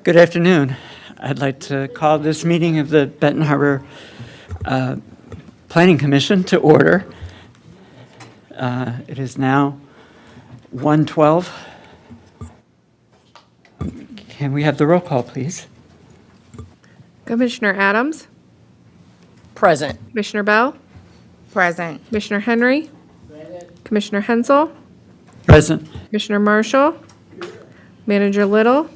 Good afternoon. I'd like to call this meeting of the Benton Harbor Planning Commission to order. It is now 1:12. Can we have the roll call, please? Commissioner Adams, Present. Commissioner Bell, Present. Commissioner Henry, Commissioner Hensel, Present. Commissioner Marshall, Manager Little,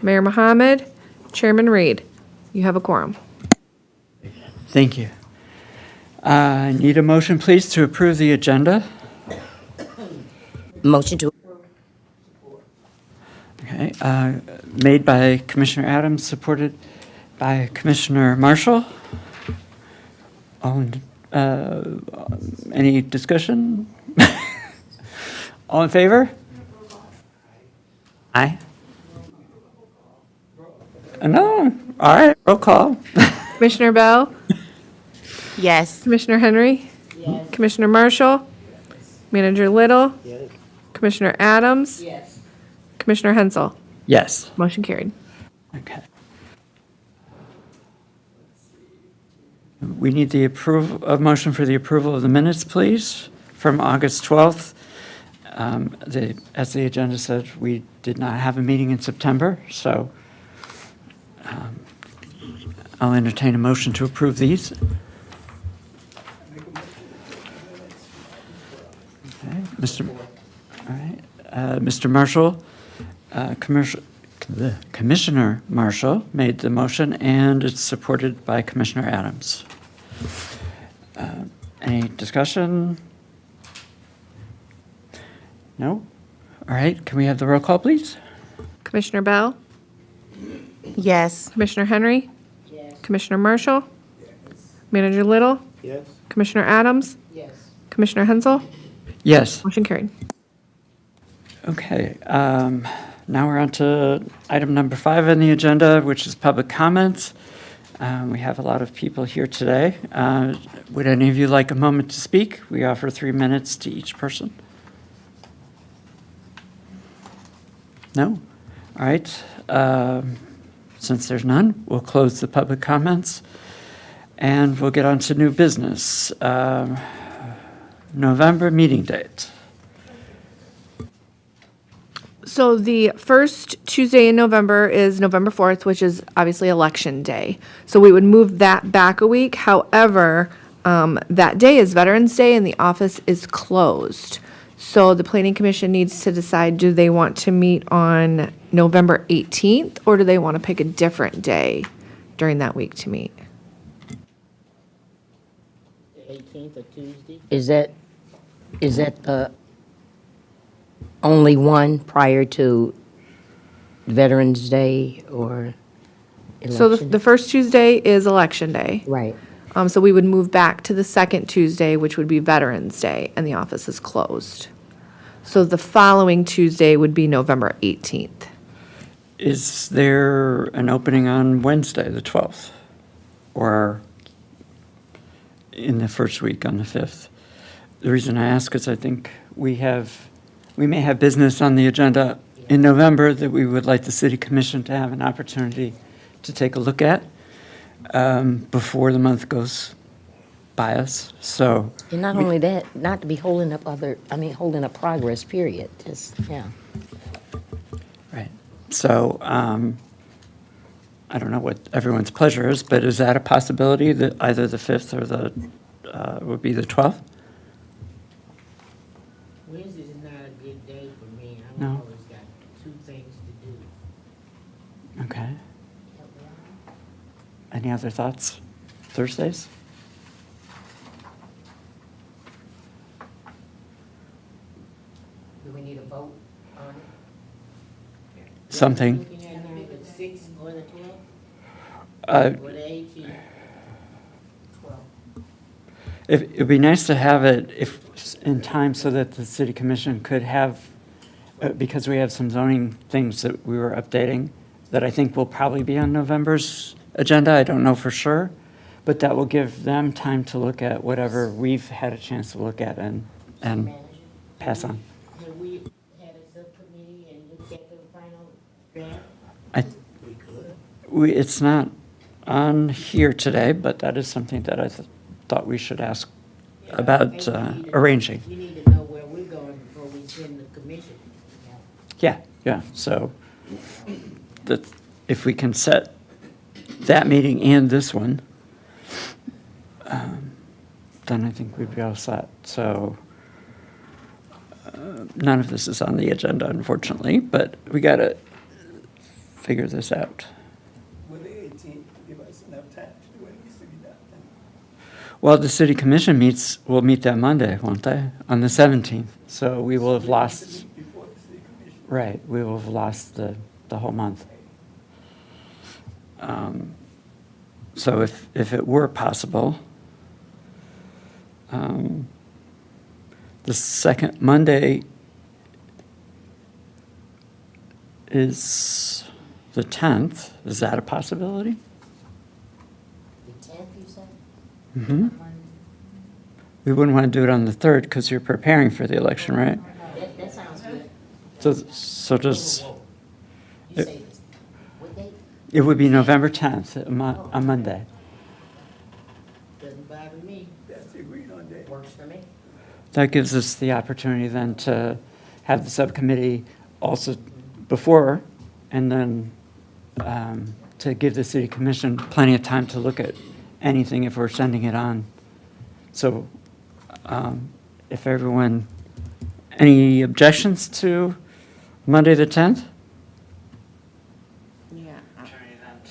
Mayor Mohammed, Chairman Reed. You have a quorum. Thank you. I need a motion, please, to approve the agenda. Motion to. Okay, made by Commissioner Adams, supported by Commissioner Marshall. Any discussion? All in favor? Aye. No, all right, roll call. Commissioner Bell, Yes. Commissioner Henry, Commissioner Marshall, Manager Little, Commissioner Adams, Commissioner Hensel. Yes. Motion carried. Okay. We need a motion for the approval of the minutes, please, from August 12th. As the agenda said, we did not have a meeting in September, so I'll entertain a motion to approve these. Okay, Mr. Marshall, Commissioner Marshall made the motion, and it's supported by Commissioner Adams. Any discussion? No? All right, can we have the roll call, please? Commissioner Bell, Yes. Commissioner Henry, Commissioner Marshall, Manager Little, Commissioner Adams, Commissioner Hensel. Yes. Motion carried. Okay, now we're on to item number 5 on the agenda, which is public comments. We have a lot of people here today. Would any of you like a moment to speak? We offer 3 minutes to each person. No? All right. Since there's none, we'll close the public comments, and we'll get on to new business. November meeting date. So the first Tuesday in November is November 4th, which is obviously Election Day. So we would move that back a week. However, that day is Veterans Day and the office is closed. So the Planning Commission needs to decide, do they want to meet on November 18th, or do they want to pick a different day during that week to meet? 18th or Tuesday? Is that only one prior to Veterans Day or So election? the first Tuesday is Election Day. Right. So we would move back to the second Tuesday, which would be Veterans Day, and the office is closed. So the following Tuesday would be November 18th. Is there an opening on Wednesday, the 12th? Or in the first week on the 5th? The reason I ask is I think we may have business on the agenda in November that we would like the City Commission to have an opportunity to take a look at before the month goes by us. So, And not only that, not to be holding up holding up progress, period. Just, yeah. right. So, I don't know what everyone's pleasure is, but is that a possibility that either the 5th or would be the 12th? Wednesday's not a good day for me. I've No. always got 2 things to do. Okay. Any other thoughts? Thursdays? Do we need a vote on it? Something. Looking at the 6th or the 12th? Uh, Or the 18th? It'd be nice to have it in time so that the city commission could have, because we have some zoning things that we were updating that I think will probably be on November's agenda. I don't know for sure, but that will give them time to look at whatever we've had a chance to look at and pass on. Have we had a subcommittee and looked at the final draft? I, It's not on here today, but that is something that I thought we should ask Yeah, about maybe we need to- arranging. We need to know where we're going before we send the commission. Yeah, so if we can set that meeting and this one, then I think we'd be all set. So none of this is on the agenda, unfortunately, but we got to figure this out. Will the 18th give us enough time to do what needs to be done? Well, the city commission will meet that Monday, won't they? On the 17th. So we will have lost, Before the city commission. right, we will have lost the whole month. So if it were possible, the second Monday is the 10th. Is that a possibility? The 10th, you said? Mm-hmm. We wouldn't want to do it on the 3rd because you're preparing for the election, right? That sounds good. So does, You say this, what date? it would be November 10th, a Monday. Doesn't bother me. That's the agreed on day. Works for me. That gives us the opportunity then to have the subcommittee also before, and then to give the city commission plenty of time to look at anything if we're sending it on. So if everyone, any objections to Monday the 10th? Yeah, At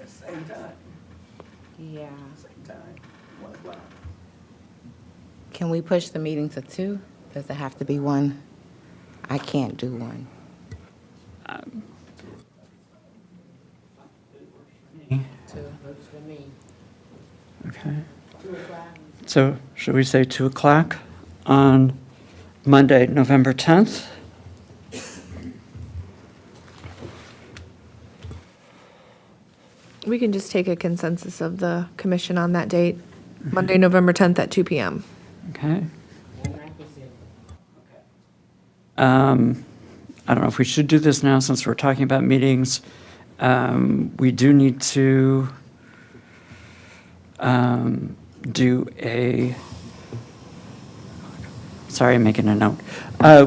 the same time, yeah. same time, 1 o'clock. Can we push the meeting to 2? Does it have to be 1? I can't do 1. Works for me. Okay. 2 o'clock. So should we say 2 o'clock on Monday, November 10th? We can just take a consensus of the commission on that date, Monday, November 10th at 2 PM. Okay. And like I said, I don't know if we should do this now since we're talking about meetings. We do need to do a, sorry, I'm making a note.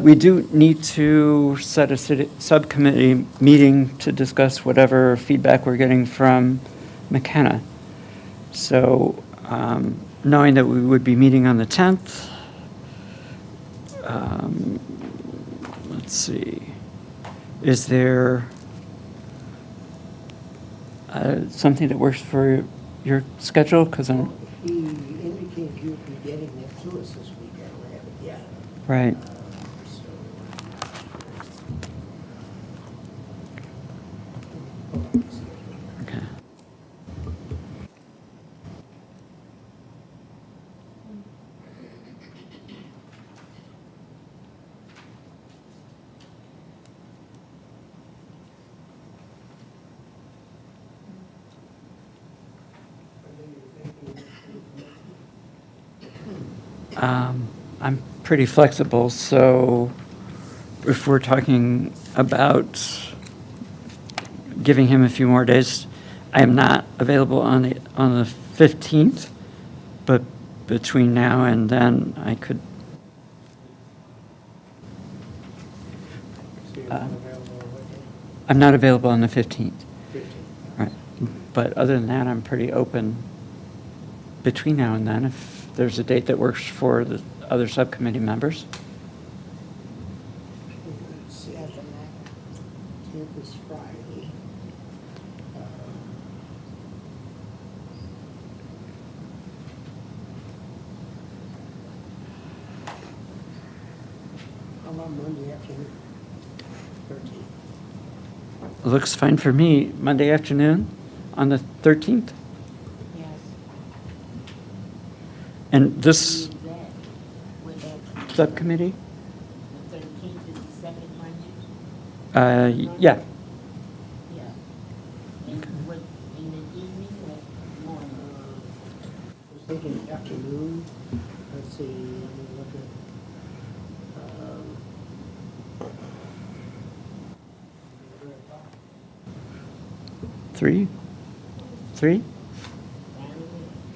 We do need to set a city subcommittee meeting to discuss whatever feedback we're getting from McKenna. So knowing that we would be meeting on the 10th, let's see, is there something that works for your schedule? Because I'm, He indicated you'd be getting it to us this week, I don't have it yet. right. Okay. I'm pretty flexible, so if we're talking about giving him a few more days, I am not available on the 15th, but between now and then, I could. So you're not available on what day? I'm not available on the 15th. 15th. Right. But other than that, I'm pretty open between now and then, if there's a date that works for the other subcommittee members. Let's see, 10th is Friday. How about Monday afternoon? 13th. Looks fine for me. Monday afternoon on the 13th? yes, And this leave that. With that, subcommittee? the 13th is the second Monday? Yeah. Yeah. And what, in the evening or morning? I was thinking afternoon, let's see, let me look at, 3? 3?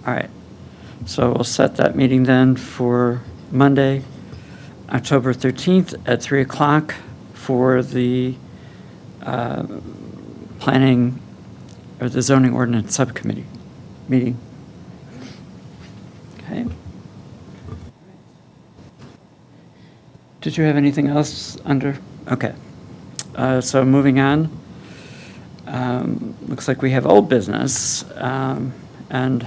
All right. So we'll set that meeting then for Monday, October 13th at 3 o'clock for the planning or the zoning ordinance subcommittee meeting. Okay. Did you have anything else under? Okay. So moving on. Looks like we have old business. And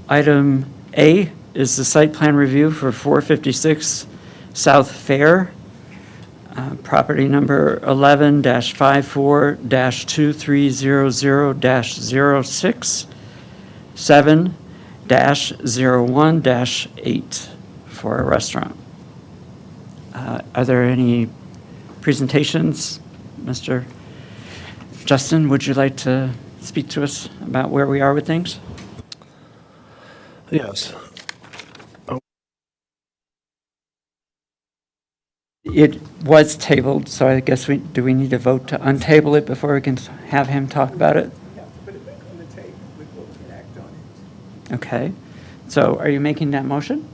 item A is the site plan review for 456 South Fair, property number 11-54-2300-06, 7-01-8 for a restaurant. Are there any presentations? Mr. Justin, would you like to speak to us about where we are with things? Yes. It was tabled, so I guess do we need to vote to untable it before we can have him talk about it? Yeah, put it back on the table before we can act on it. Okay. So are you making that motion?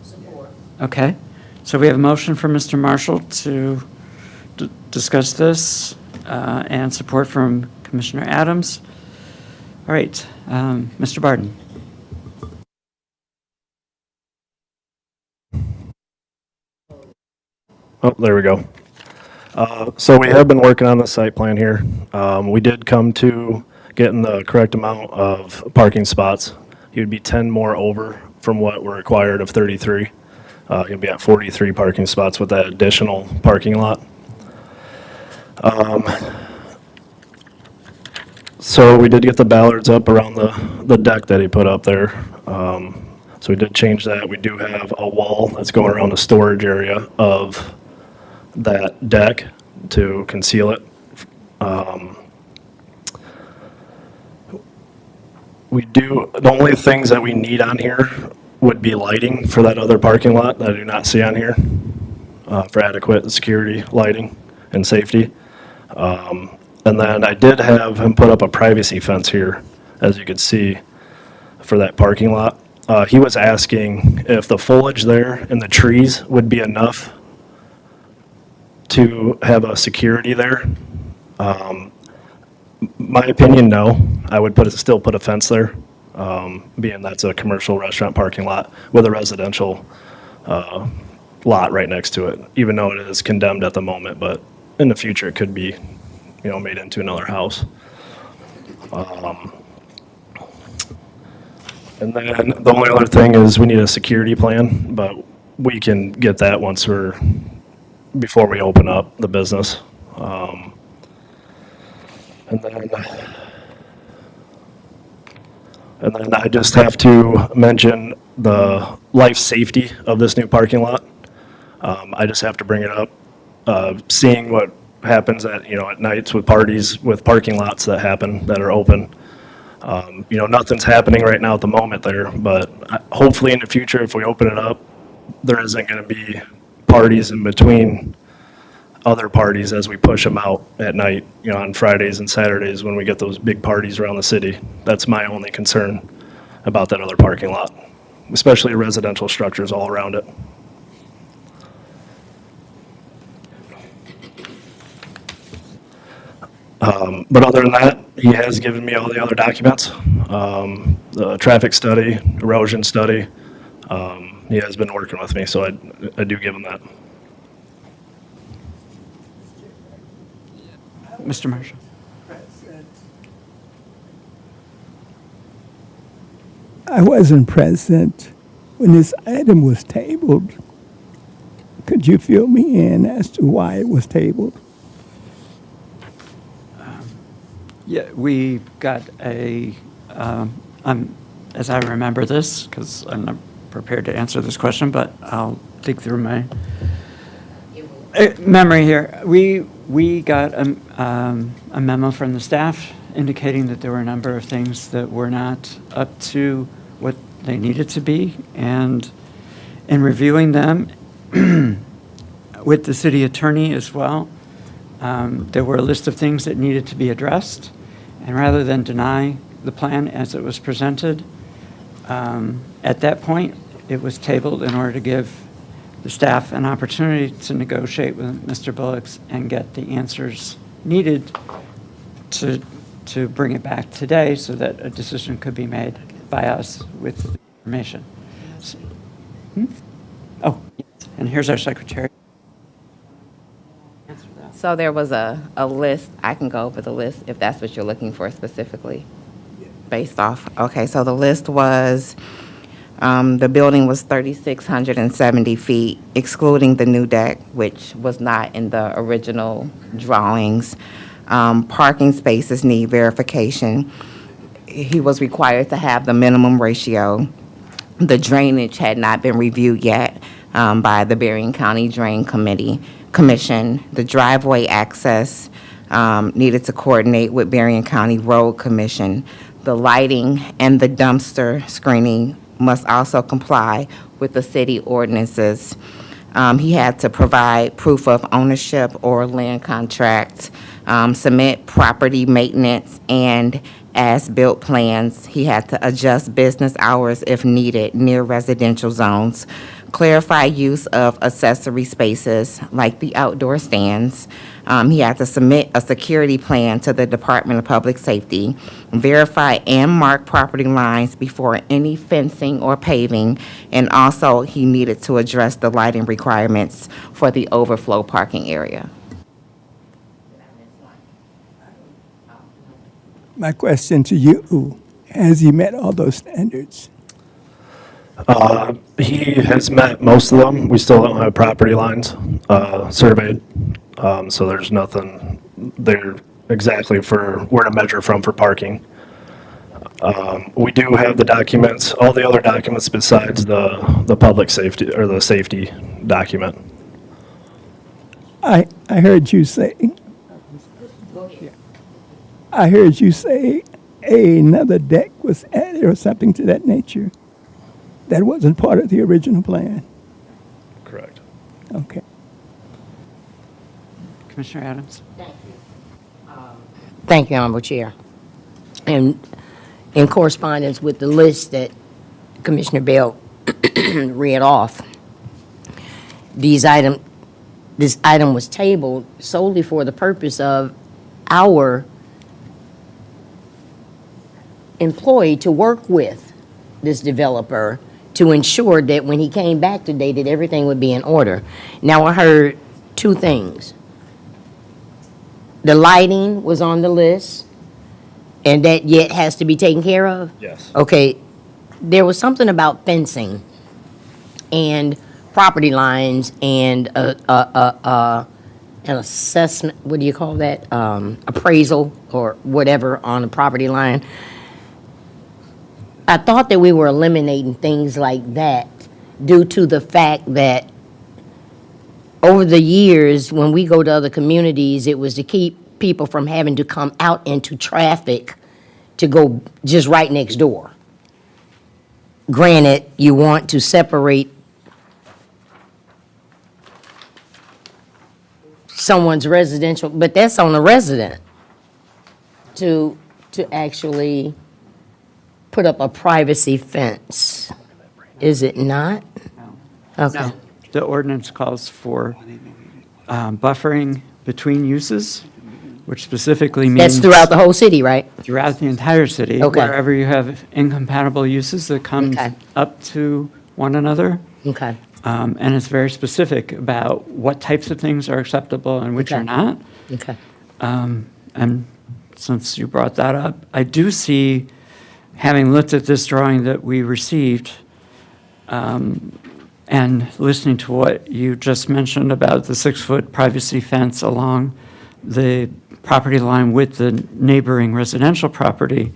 Support. Okay. So we have a motion from Mr. Marshall to discuss this and support from Commissioner Adams. All right. Mr. Barden. Oh, there we go. So we have been working on the site plan here. We did come to getting the correct amount of parking spots. You'd be 10 more over from what we're required of 33. You'll be at 43 parking spots with that additional parking lot. So we did get the ballards up around the deck that he put up there. So we did change that. We do have a wall that's going around the storage area of that deck to conceal it. The only things that we need on here would be lighting for that other parking lot that I do not see on here, for adequate security, lighting, and safety. And then I did have him put up a privacy fence here, as you can see, for that parking lot. He was asking if the foliage there and the trees would be enough to have a security there. My opinion, no. I would still put a fence there, being that's a commercial restaurant parking lot with a residential lot right next to it, even though it is condemned at the moment, but in the future it could be, made into another house. And then the only other thing is we need a security plan, but we can get that before we open up the business. And then I just have to mention the life safety of this new parking lot. I just have to bring it up. Seeing what happens at nights with parties, with parking lots that are open. Nothing's happening right now at the moment there, but hopefully in the future, if we open it up, there isn't going to be parties in between other parties as we push them out at night, on Fridays and Saturdays when we get those big parties around the city. That's my only concern about that other parking lot, especially residential structures all around it. But other than that, he has given me all the other documents, the traffic study, erosion study. He has been working with me, so I do give him that. Mr. Marshall. Present. I wasn't present when this item was tabled. Could you fill me in as to why it was tabled? Yeah, we got as I remember this, because I'm not prepared to answer this question, but I'll dig through my memory here. We got a memo from the staff indicating that there were a number of things that were not up to what they needed to be, and in reviewing them with the city attorney as well, there were a list of things that needed to be addressed, And rather than deny the plan as it was presented, at that point, it was tabled in order to give the staff an opportunity to negotiate with Mr. Bullocks and get the answers needed to bring it back today so that a decision could be made by us with information. Oh, yes, and here's our secretary. Answer that. So there was a list, I can go over the list if that's what you're looking for specifically, based off, okay, so the list was, the building was 3,670 feet, excluding the new deck, which was not in the original drawings. Parking spaces need verification. He was required to have the minimum ratio. The drainage had not been reviewed yet by the Berrien County Drain Commission. The driveway access needed to coordinate with Berrien County Road Commission. The lighting and the dumpster screening must also comply with the city ordinances. He had to provide proof of ownership or land contract, submit property maintenance and as-built plans. He had to adjust business hours if needed near residential zones, clarify use of accessory spaces like the outdoor stands. He had to submit a security plan to the Department of Public Safety, verify and mark property lines before any fencing or paving, and also he needed to address the lighting requirements for the overflow parking area. My question to you, has he met all those standards? He has met most of them. We still don't have property lines surveyed, so there's nothing there exactly for where to measure from for parking. We do have the documents, all the other documents besides the public safety or the safety document. I heard you say. I heard you say another deck was added or something to that nature. That wasn't part of the original plan. Correct. Okay. Commissioner Adams? Thank you, Honorable Chair. And in correspondence with the list that Commissioner Bell read off, this item was tabled solely for the purpose of our employee to work with this developer to ensure that when he came back today, that everything would be in order. Now, I heard two things. The lighting was on the list, and that yet has to be taken care of? Yes. Okay, there was something about fencing and property lines and an assessment, what do you call that? Appraisal or whatever on the property line. I thought that we were eliminating things like that due to the fact that over the years, when we go to other communities, it was to keep people from having to come out into traffic to go just right next door. Granted, you want to separate someone's residential, but that's on a resident to actually put up a privacy fence, is it not? Okay. The ordinance calls for buffering between uses, which specifically means. That's throughout the whole city, right? Throughout the entire city. Okay. Wherever you have incompatible uses that come Okay. up to one another. Okay, And it's very specific about what types of things are acceptable and which are Okay. not. okay. And since you brought that up, I do see, having looked at this drawing that we received, and listening to what you just mentioned about the 6-foot privacy fence along the property line with the neighboring residential property,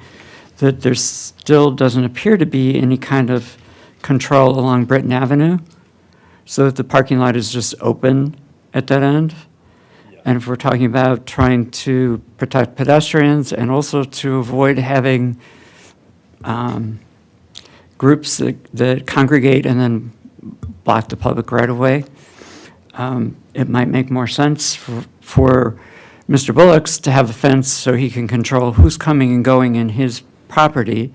that there still doesn't appear to be any kind of control along Britton Avenue, so that the parking lot is just open at that end. And if we're talking about trying to protect pedestrians and also to avoid having groups that congregate and then block the public right-of-way, it might make more sense for Mr. Bullock's to have a fence so he can control who's coming and going in his property.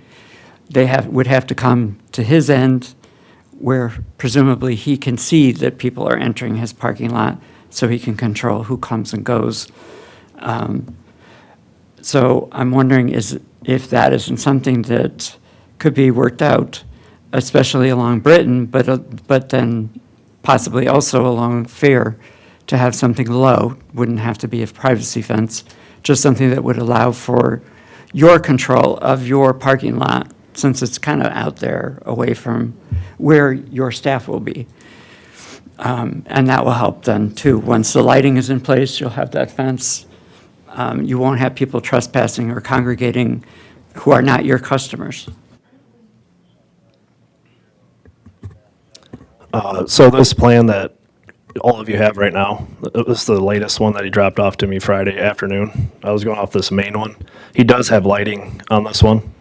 They would have to come to his end where presumably he can see that people are entering his parking lot so he can control who comes and goes. So I'm wondering if that isn't something that could be worked out, especially along Britain, but then possibly also along Fair, to have something low. Wouldn't have to be a privacy fence, just something that would allow for your control of your parking lot, since it's kind of out there away from where your staff will be. And that will help then too. Once the lighting is in place, you'll have that fence. You won't have people trespassing or congregating who are not your customers. So this plan that all of you have right now, this is the latest one that he dropped off to me Friday afternoon. I was going off this main one. He does have lighting on this one,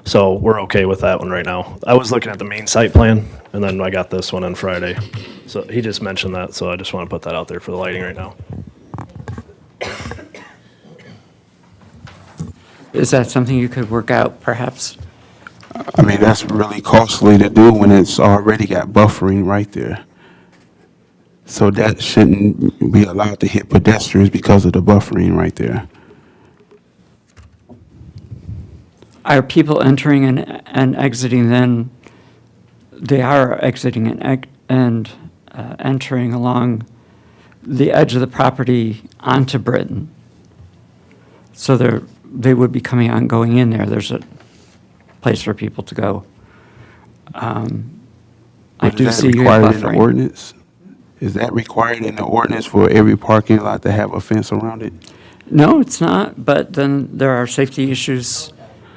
so we're okay with that one right now. I was looking at the main site plan, and then I got this one on Friday. So he just mentioned that, so I just want to put that out there for the lighting right now. Is that something you could work out, perhaps? I mean, that's really costly to do when it's already got buffering right there. So that shouldn't be allowed to hit pedestrians because of the buffering right there. Are people entering and exiting then? They are exiting and entering along the edge of the property onto Britain. So they would be coming out and going in there. There's a place for people to go. I do Is see that you required in the buffering. ordinance? Is that required in the ordinance for every parking lot to have a fence around it? No, it's not, but then there are safety issues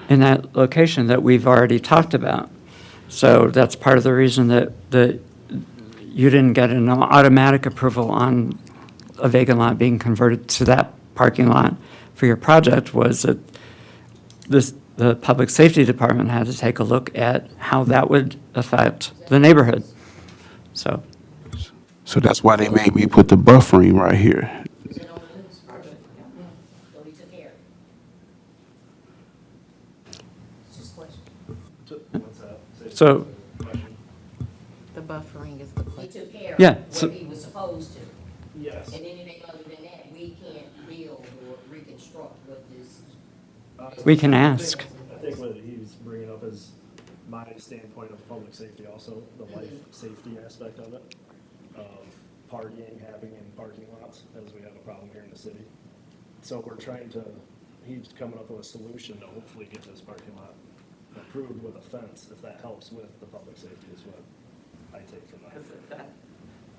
in that location that we've already talked about. So that's part of the reason that you didn't get an automatic approval on a vacant lot being converted to that parking lot for your project, was that the Public Safety Department had to take a look at how that would affect the neighborhood. So, So that's why they made me put the buffering right here. So we took care of it. It's just a question. so, The buffering is the He question. took care Yeah, of so- what he was supposed to. Yes. And anything other than that, we can't build or reconstruct what this. we can ask. I think what he's bringing up is my standpoint of public safety also, the life safety aspect of it, of partying, having in parking lots, as we have a problem here in the city. So we're trying to, he's coming up with a solution to hopefully get this parking lot approved with a fence, if that helps with the public safety is what I take from that.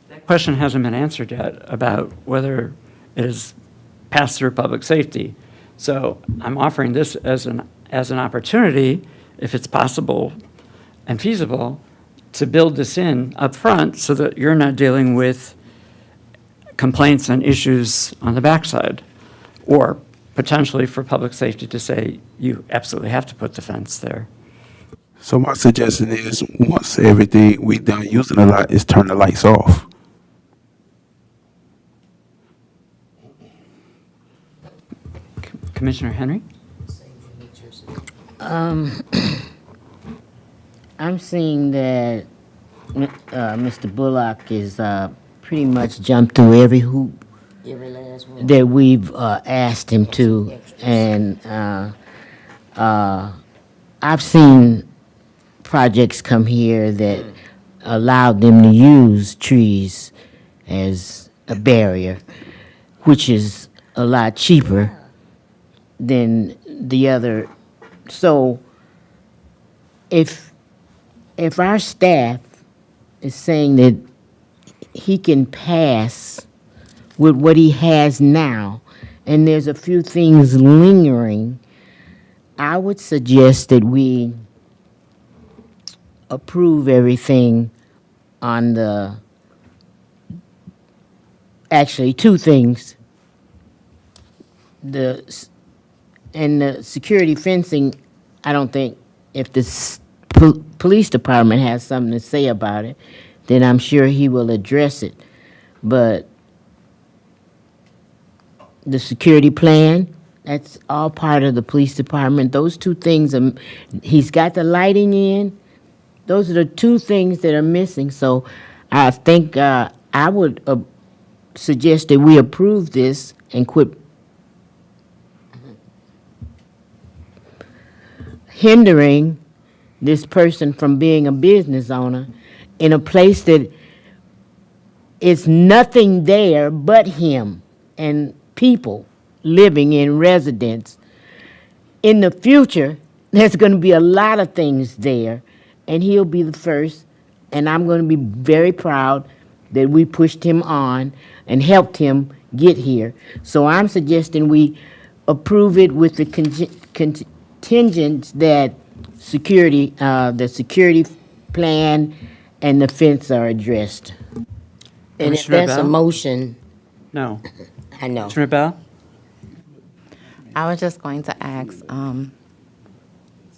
That question hasn't been answered yet about whether it is passed through public safety. So I'm offering this as an opportunity, if it's possible and feasible, to build this in up front so that you're not dealing with complaints and issues on the backside, or potentially for public safety to say, you absolutely have to put the fence there. So my suggestion is, once everything we done using the lot, is turn the lights off. Commissioner Henry? I'm seeing that Mr. Bullock is pretty much jumped through every hoop Every last one. that we've asked him to, and I've seen projects come here that allowed them to use trees as a barrier, which is a lot cheaper than the other. So if our staff is saying that he can pass with what he has now, and there's a few things lingering, I would suggest that we approve everything on the, actually, two things. The security fencing, I don't think, if the police department has something to say about it, then I'm sure he will address it. But the security plan, that's all part of the police department. Those two things, he's got the lighting in. Those are the two things that are missing. So I think I would suggest that we approve this and quit hindering this person from being a business owner in a place that is nothing there but him and people living in residence. In the future, there's going to be a lot of things there, and he'll be the first, and I'm going to be very proud that we pushed him on and helped him get here. So I'm suggesting we approve it with the contingent that the security plan and the fence are addressed. And if Commissioner that's a Bell? motion, No. I know. Commissioner Bell? I was just going to ask,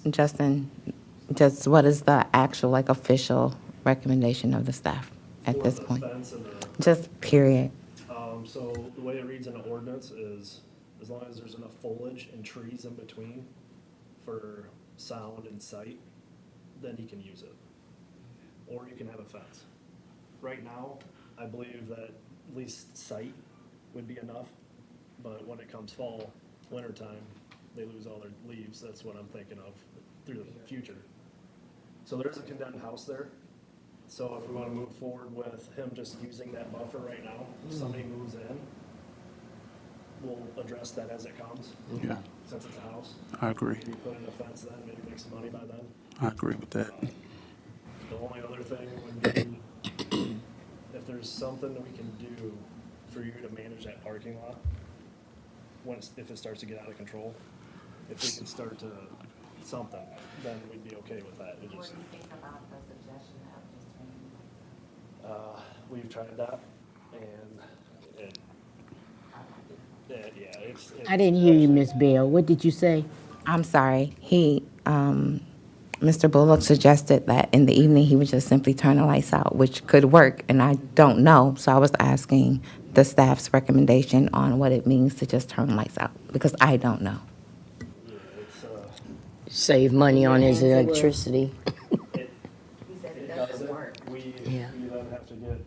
Justin, just what is the actual, like, official recommendation of the staff at this point? Fence and Just period. so the way it reads in the ordinance is, as long as there's enough foliage and trees in between for sound and sight, then he can use it. Or you can have a fence. Right now, I believe that at least sight would be enough, but when it comes fall, wintertime, they lose all their leaves. That's what I'm thinking of through the future. So there's a condemned house there. So if we want to move forward with him just using that buffer right now, if somebody moves in, we'll address that as it comes. Yeah, Since it's a house, I agree. maybe put in a fence then, maybe make some money by then. I agree with that. The only other thing would be, if there's something that we can do for you to manage that parking lot, if it starts to get out of control, if we can start to something, then we'd be okay with that. It just, we've tried that, and it's. I didn't hear you, Miss Bell. What did you say? I'm sorry. Mr. Bullock suggested that in the evening he would just simply turn the lights out, which could work, and I don't know. So I was asking the staff's recommendation on what it means to just turn the lights out, because I don't know. Save money on his electricity. It doesn't work. We Yeah. then have to get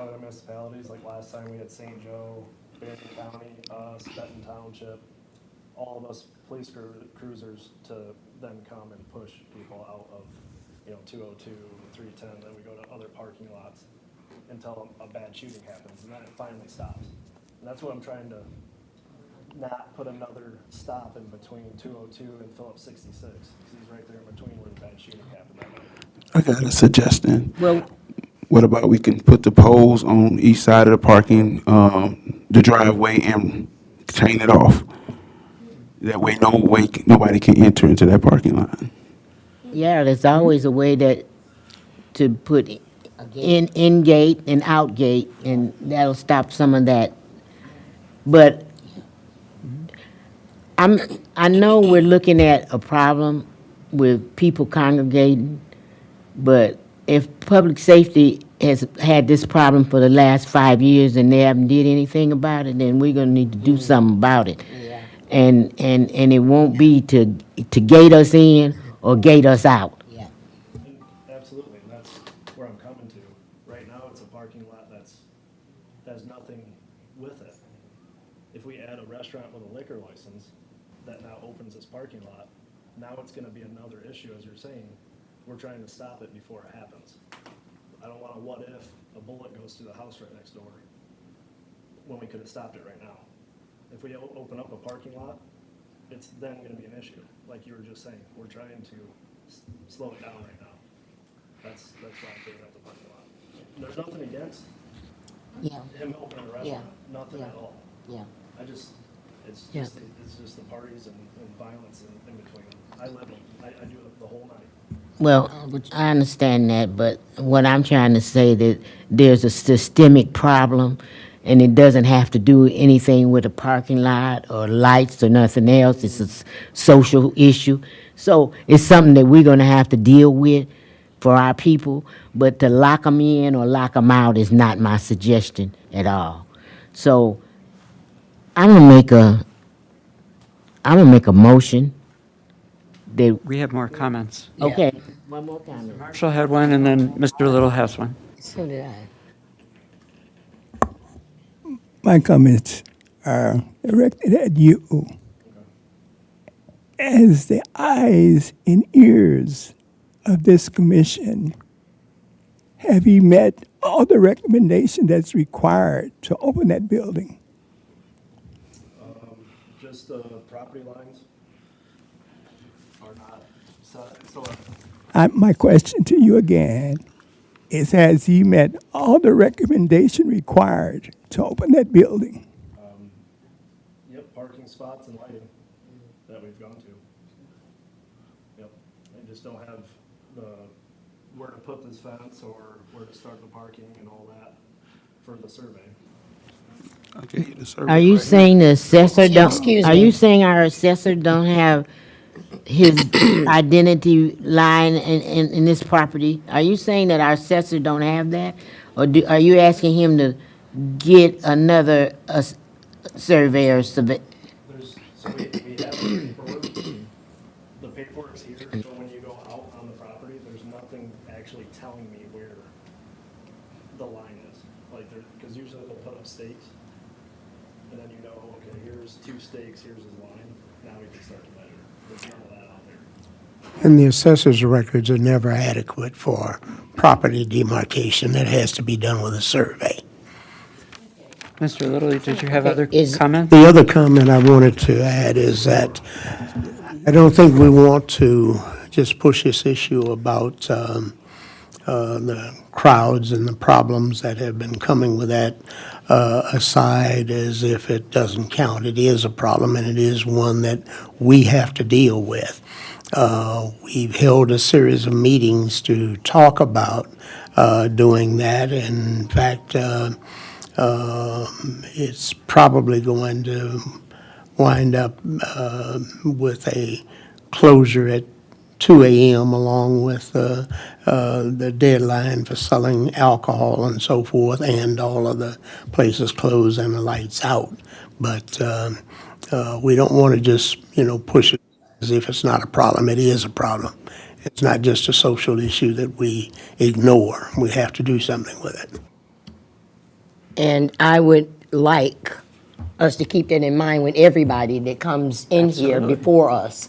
other municipalities, like last time we had St. Joe, Benton County, us, Benton Township, all of us police cruisers to then come and push people out of, 202, 310, then we go to other parking lots until a bad shooting happens, and then it finally stops. And that's what I'm trying to not put another stop in between 202 and Phillips 66, because he's right there in between where the bad shooting happened that night. I got a suggestion. Well, What about we can put the poles on each side of the parking, the driveway, and chain it off? That way, nobody can enter into that parking lot. yeah, there's always a way to put in gate and out gate, and that'll stop some of that. But I know we're looking at a problem with people congregating, but if public safety has had this problem for the last 5 years and they haven't did anything about it, then we're gonna need to do something about it. Yeah. And it won't be to gate us in or gate us out. Yeah. Absolutely, and that's where I'm coming to. Right now, it's a parking lot has nothing with it. If we add a restaurant with a liquor license that now opens this parking lot, now it's gonna be another issue, as you're saying. We're trying to stop it before it happens. I don't want a what if a bullet goes through the house right next door when we could have stopped it right now. If we open up a parking lot, it's then gonna be an issue, like you were just saying. We're trying to slow it down right now. That's why I'm taking up the parking lot. There's nothing against Yeah. him opening a restaurant, nothing at all. Yeah. It's Yeah. just the parties and violence in between. I do it the whole night. Well, I understand that, but what I'm trying to say that there's a systemic problem, and it doesn't have to do anything with a parking lot or lights or nothing else. It's a social issue. So it's something that we're gonna have to deal with for our people, but to lock them in or lock them out is not my suggestion at all. So I'm gonna make a motion that, We have more comments. okay. One more comment. Marshall had one, and then Mr. Little has one. So did I. My comments are directed at you. As the eyes and ears of this commission, have you met all the recommendation that's required to open that building? Just the property lines are not, so My question to you again is, has he met all the recommendation required to open that building? yep, parking spots and lighting that we've gone to. Yep, I just don't have where to put this fence or where to start the parking and all that for the survey. Okay, the survey Are you right here. saying the assessor don't, Excuse are me. you saying our assessor don't have his identity line in this property? Are you saying that our assessor don't have that? Or are you asking him to get another surveyor, There's, so we have the paperwork. The paperwork's here, so when you go out on the property, there's nothing actually telling me where the line is. Like, there, because usually they'll put up stakes, and then you know, okay, here's 2 stakes, here's his line, now we can start to measure. There's none of that out there. And the assessor's records are never adequate for property demarcation. That has to be done with a survey. Mr. Little, did you have other Is- comments? The other comment I wanted to add is that I don't think we want to just push this issue about the crowds and the problems that have been coming with that aside as if it doesn't count. It is a problem, and it is one that we have to deal with. We've held a series of meetings to talk about doing that. In fact, it's probably going to wind up with a closure at 2 a.m. along with the deadline for selling alcohol and so forth, and all of the places closed and the lights out. But we don't want to just, push it as if it's not a problem. It is a problem. It's not just a social issue that we ignore. We have to do something with it. And I would like us to keep that in mind with everybody that comes in here before us.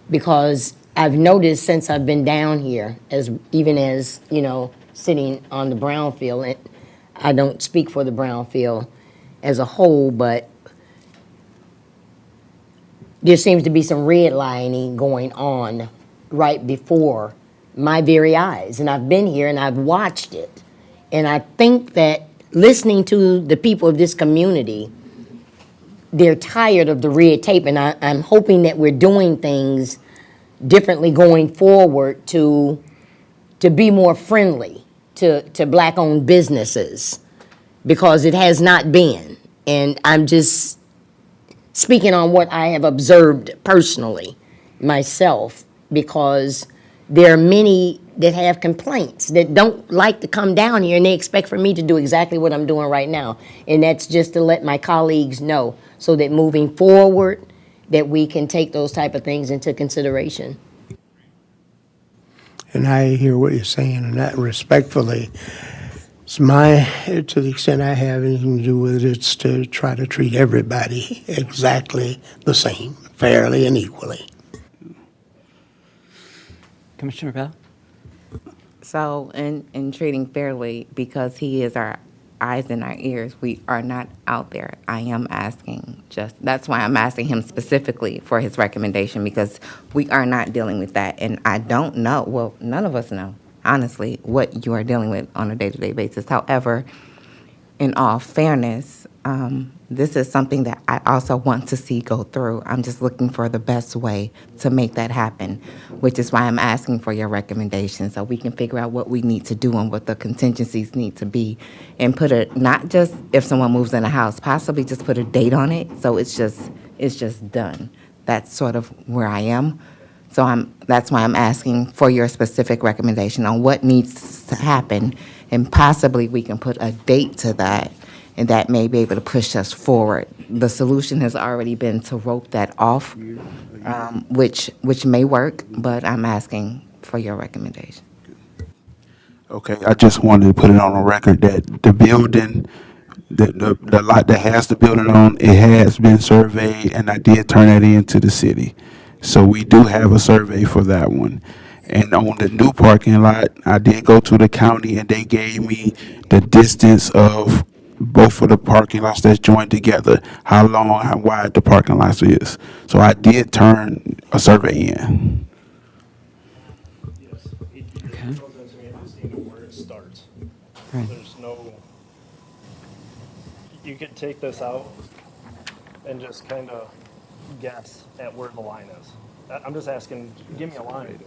Because I've noticed since I've been down here, even as, sitting on the Brownfield, and I don't speak for the Brownfield as a whole, but there seems to be some redlining going on right before my very eyes. And I've been here and I've watched it. And I think that listening to the people of this community, they're tired of the red tape, and I'm hoping that we're doing things differently going forward to be more friendly to black-owned businesses, because it has not been. And I'm just speaking on what I have observed personally myself, because there are many that have complaints that don't like to come down here, and they expect for me to do exactly what I'm doing right now. And that's just to let my colleagues know, so that moving forward, that we can take those type of things into consideration. And I hear what you're saying, and that respectfully, to the extent I have anything to do with it, it's to try to treat everybody exactly the same, fairly and equally. Commissioner Bell? So in treating fairly, because he is our eyes and our ears, we are not out there. I am asking that's why I'm asking him specifically for his recommendation, because we are not dealing with that. And I don't know, well, none of us know, honestly, what you are dealing with on a day-to-day basis. However, in all fairness, this is something that I also want to see go through. I'm just looking for the best way to make that happen, which is why I'm asking for your recommendations, so we can figure out what we need to do and what the contingencies need to be, and put it, not just if someone moves in a house, possibly just put a date on it, so it's just done. That's sort of where I am. So that's why I'm asking for your specific recommendation on what needs to happen, and possibly we can put a date to that and that may be able to push us forward. The solution has already been to rope that off, which may work, but I'm asking for your recommendation. Okay, I just wanted to put it on the record that the building, the lot that has the building on, it has been surveyed, and I did turn that in to the city. So we do have a survey for that one. And on the new parking lot, I did go to the county, and they gave me the distance of both of the parking lots that's joined together, how long, how wide the parking lots is. So I did turn a survey in. Yes. Okay. Where it starts. Right. There's no, you could take this out and just kind of guess at where the line is. I'm just asking, give me a line.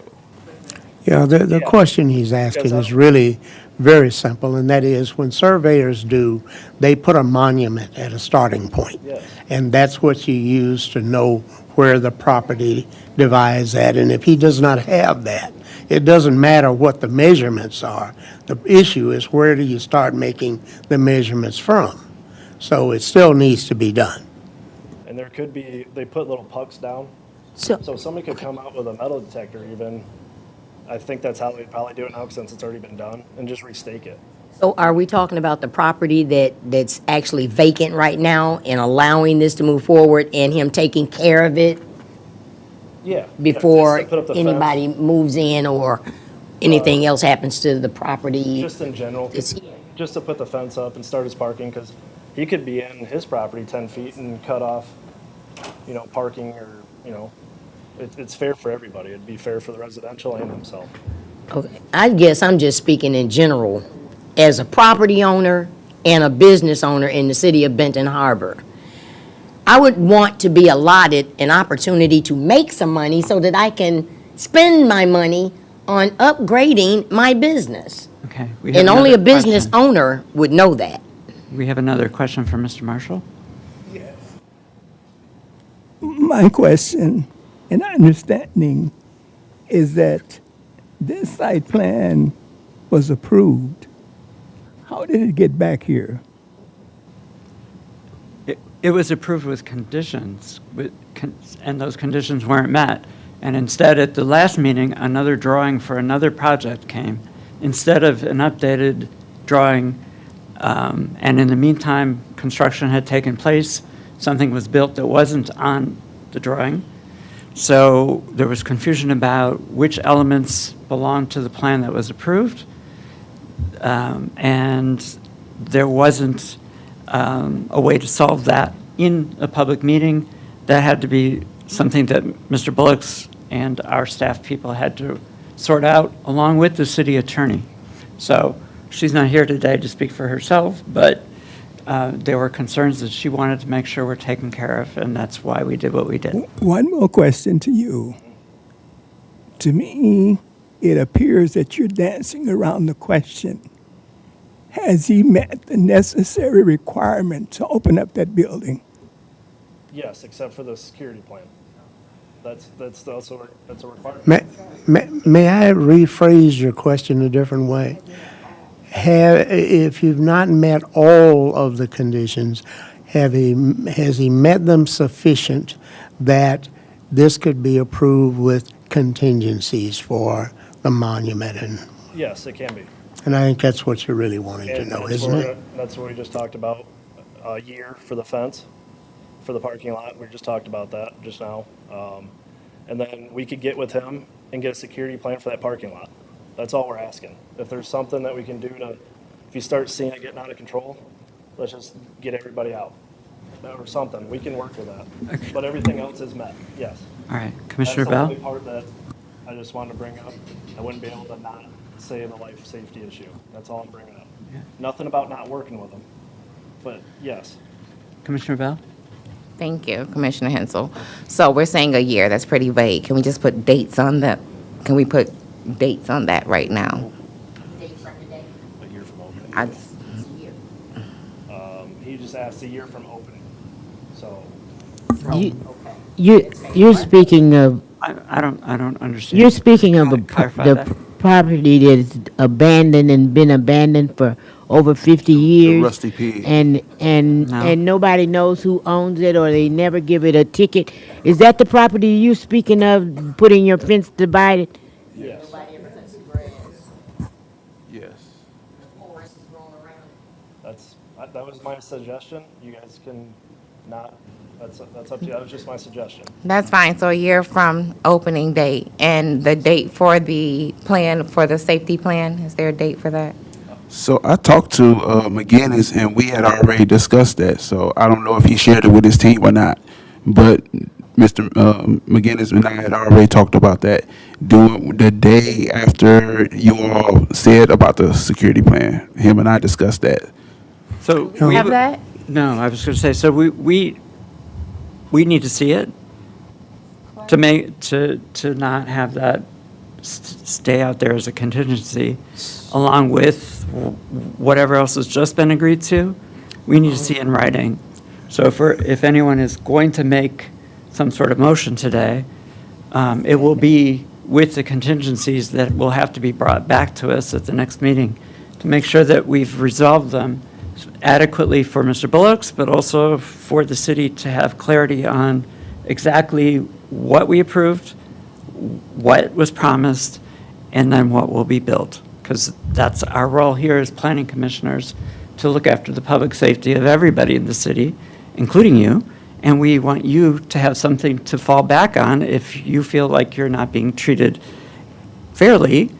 Yeah, the Yeah. question he's asking Yes, is really very simple, and that is, when surveyors do, they put a monument at a starting point. Yes. And that's what you use to know where the property divides at. And if he does not have that, it doesn't matter what the measurements are. The issue is, where do you start making the measurements from? So it still needs to be done. And there could be, they put little pucks down, So, so somebody could come out with a metal detector even. I think that's how they'd probably do it now since it's already been done, and just restake it. so are we talking about the property that's actually vacant right now and allowing this to move forward and him taking care of it Yeah. before Just to put up the fence, anybody moves in or anything else happens to the property? Just in general, It's- just to put the fence up and start his parking, because he could be in his property 10 feet and cut off, parking or, it's fair for everybody. It'd be fair for the residential and himself. Okay. I guess I'm just speaking in general, as a property owner and a business owner in the city of Benton Harbor. I would want to be allotted an opportunity to make some money so that I can spend my money on upgrading my business. Okay. We have And only a another business question. owner would know that. We have another question from Mr. Marshall. My question and understanding is that this site plan was approved. How did it get back here? It was approved with conditions, and those conditions weren't met. And instead, at the last meeting, another drawing for another project came. Instead of an updated drawing, and in the meantime, construction had taken place, something was built that wasn't on the drawing. So there was confusion about which elements belonged to the plan that was approved. And there wasn't a way to solve that in a public meeting. That had to be something that Mr. Bullock's and our staff people had to sort out along with the city attorney. So she's not here today to speak for herself, but there were concerns that she wanted to make sure were taken care of, and that's why we did what we did. One more question to you. To me, it appears that you're dancing around the question. Has he met the necessary requirement to open up that building? Yes, except for the security plan. That's also, that's a requirement. May I rephrase your question a different way? If you've not met all of the conditions, has he met them sufficient that this could be approved with contingencies for the monument? Yes, it can be. And I think that's what you're really wanting to And know, that's isn't where- it? That's what we just talked about, a year for the fence, for the parking lot. We just talked about that just now. And then we could get with him and get a security plan for that parking lot. That's all we're asking. If there's something that we can do to, if you start seeing it getting out of control, let's just get everybody out. Or something, we can work with that. But everything else is met, yes. All right, Commissioner That's the Bell? only part that I just wanted to bring up. I wouldn't be able to not say the life safety issue. That's all I'm bringing up. Nothing about not working with them, but yes. Commissioner Bell? Thank you, Commissioner Hensel. So we're saying a year, that's pretty vague. Can we just put dates on that? Can we put dates on that right now? A year from opening. I- He just asked a year from opening, so. You're speaking of, I don't understand. you're speaking of Can you clarify the that? property that's abandoned and been abandoned for over 50 years. Rusty Pig. And nobody knows who owns it, or they never give it a ticket. Is that the property you speaking of, putting your fence divided? Yes. That was my suggestion. You guys can not, that's up to you. That was just my suggestion. That's fine. So a year from opening date, and the date for the plan, for the safety plan, is there a date for that? So I talked to McGinnis, and we had already discussed that. So I don't know if he shared it with his team or not. But Mr. McGinnis and I had already talked about that during the day after you all said about the security plan. Him and I discussed that. So You we have would- that? No, I was going to say, so we need to see it to make, to not have that stay out there as a contingency, along with whatever else has just been agreed to. We need to see in writing. So if anyone is going to make some sort of motion today, it will be with the contingencies that will have to be brought back to us at the next meeting to make sure that we've resolved them adequately for Mr. Bullocks, but also for the city to have clarity on exactly what we approved, what was promised, and then what will be built. Because that's our role here as planning commissioners, to look after the public safety of everybody in the city, including you. And we want you to have something to fall back on if you feel like you're not being treated fairly.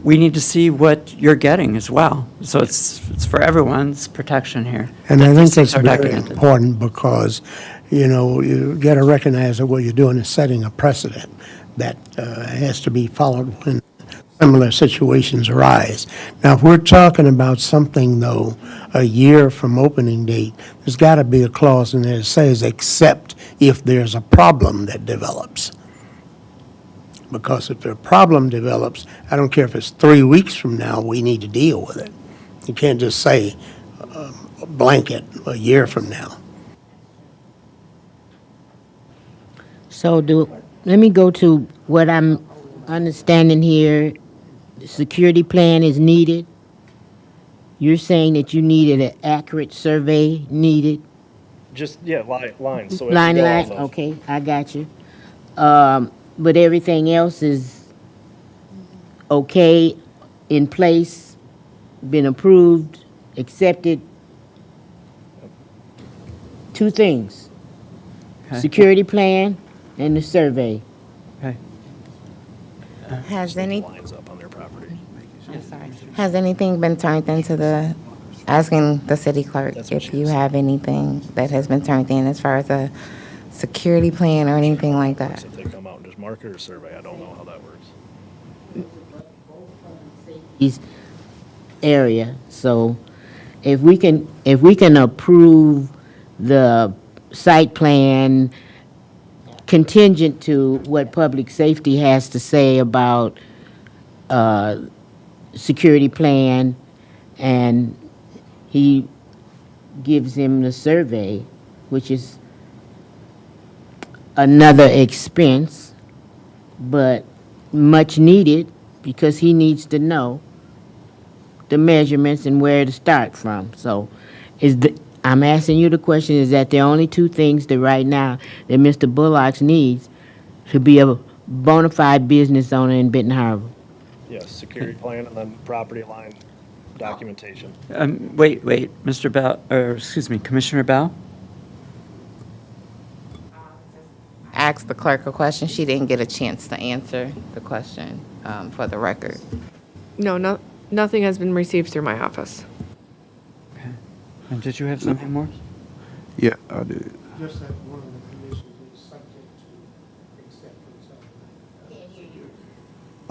We need to see what you're getting as well. So it's for everyone's protection here. And I that think these things that's are very documented. important because, you got to recognize that what you're doing is setting a precedent that has to be followed when similar situations arise. Now, if we're talking about something, though, a year from opening date, there's got to be a clause in there that says, except if there's a problem that develops. Because if a problem develops, I don't care if it's 3 weeks from now, we need to deal with it. You can't just say blanket a year from now. So let me go to what I'm understanding here. The security plan is needed. You're saying that you needed an accurate survey needed. Just, yeah, lines. So it Line, can go line, off of. okay, I got you. But everything else is okay, in place, been approved, accepted. Two things, Okay. security plan and the survey. Okay. Has any, Lines up on their property. I'm sorry. Has anything been turned into the, asking the city clerk That's what if she you said. have anything that has been turned in as far as a security plan or anything like that? If they come out and just mark it or survey, I don't know how that works. East area. So if we can approve the site plan contingent to what public safety has to say about security plan, and he gives him the survey, which is another expense, but much needed because he needs to know the measurements and where to start from. So I'm asking you the question, is that the only two things that right now that Mr. Bullocks needs to be a bona fide business owner in Benton Harbor? Yes, security plan and then property line documentation. Wait, Mr. Bell, or excuse me, Commissioner Bell? Ask the clerk a question. She didn't get a chance to answer the question for the record. No, nothing has been received through my office. Okay. And did you have something more? Yeah, I did. Just that one of the conditions is subject to acceptance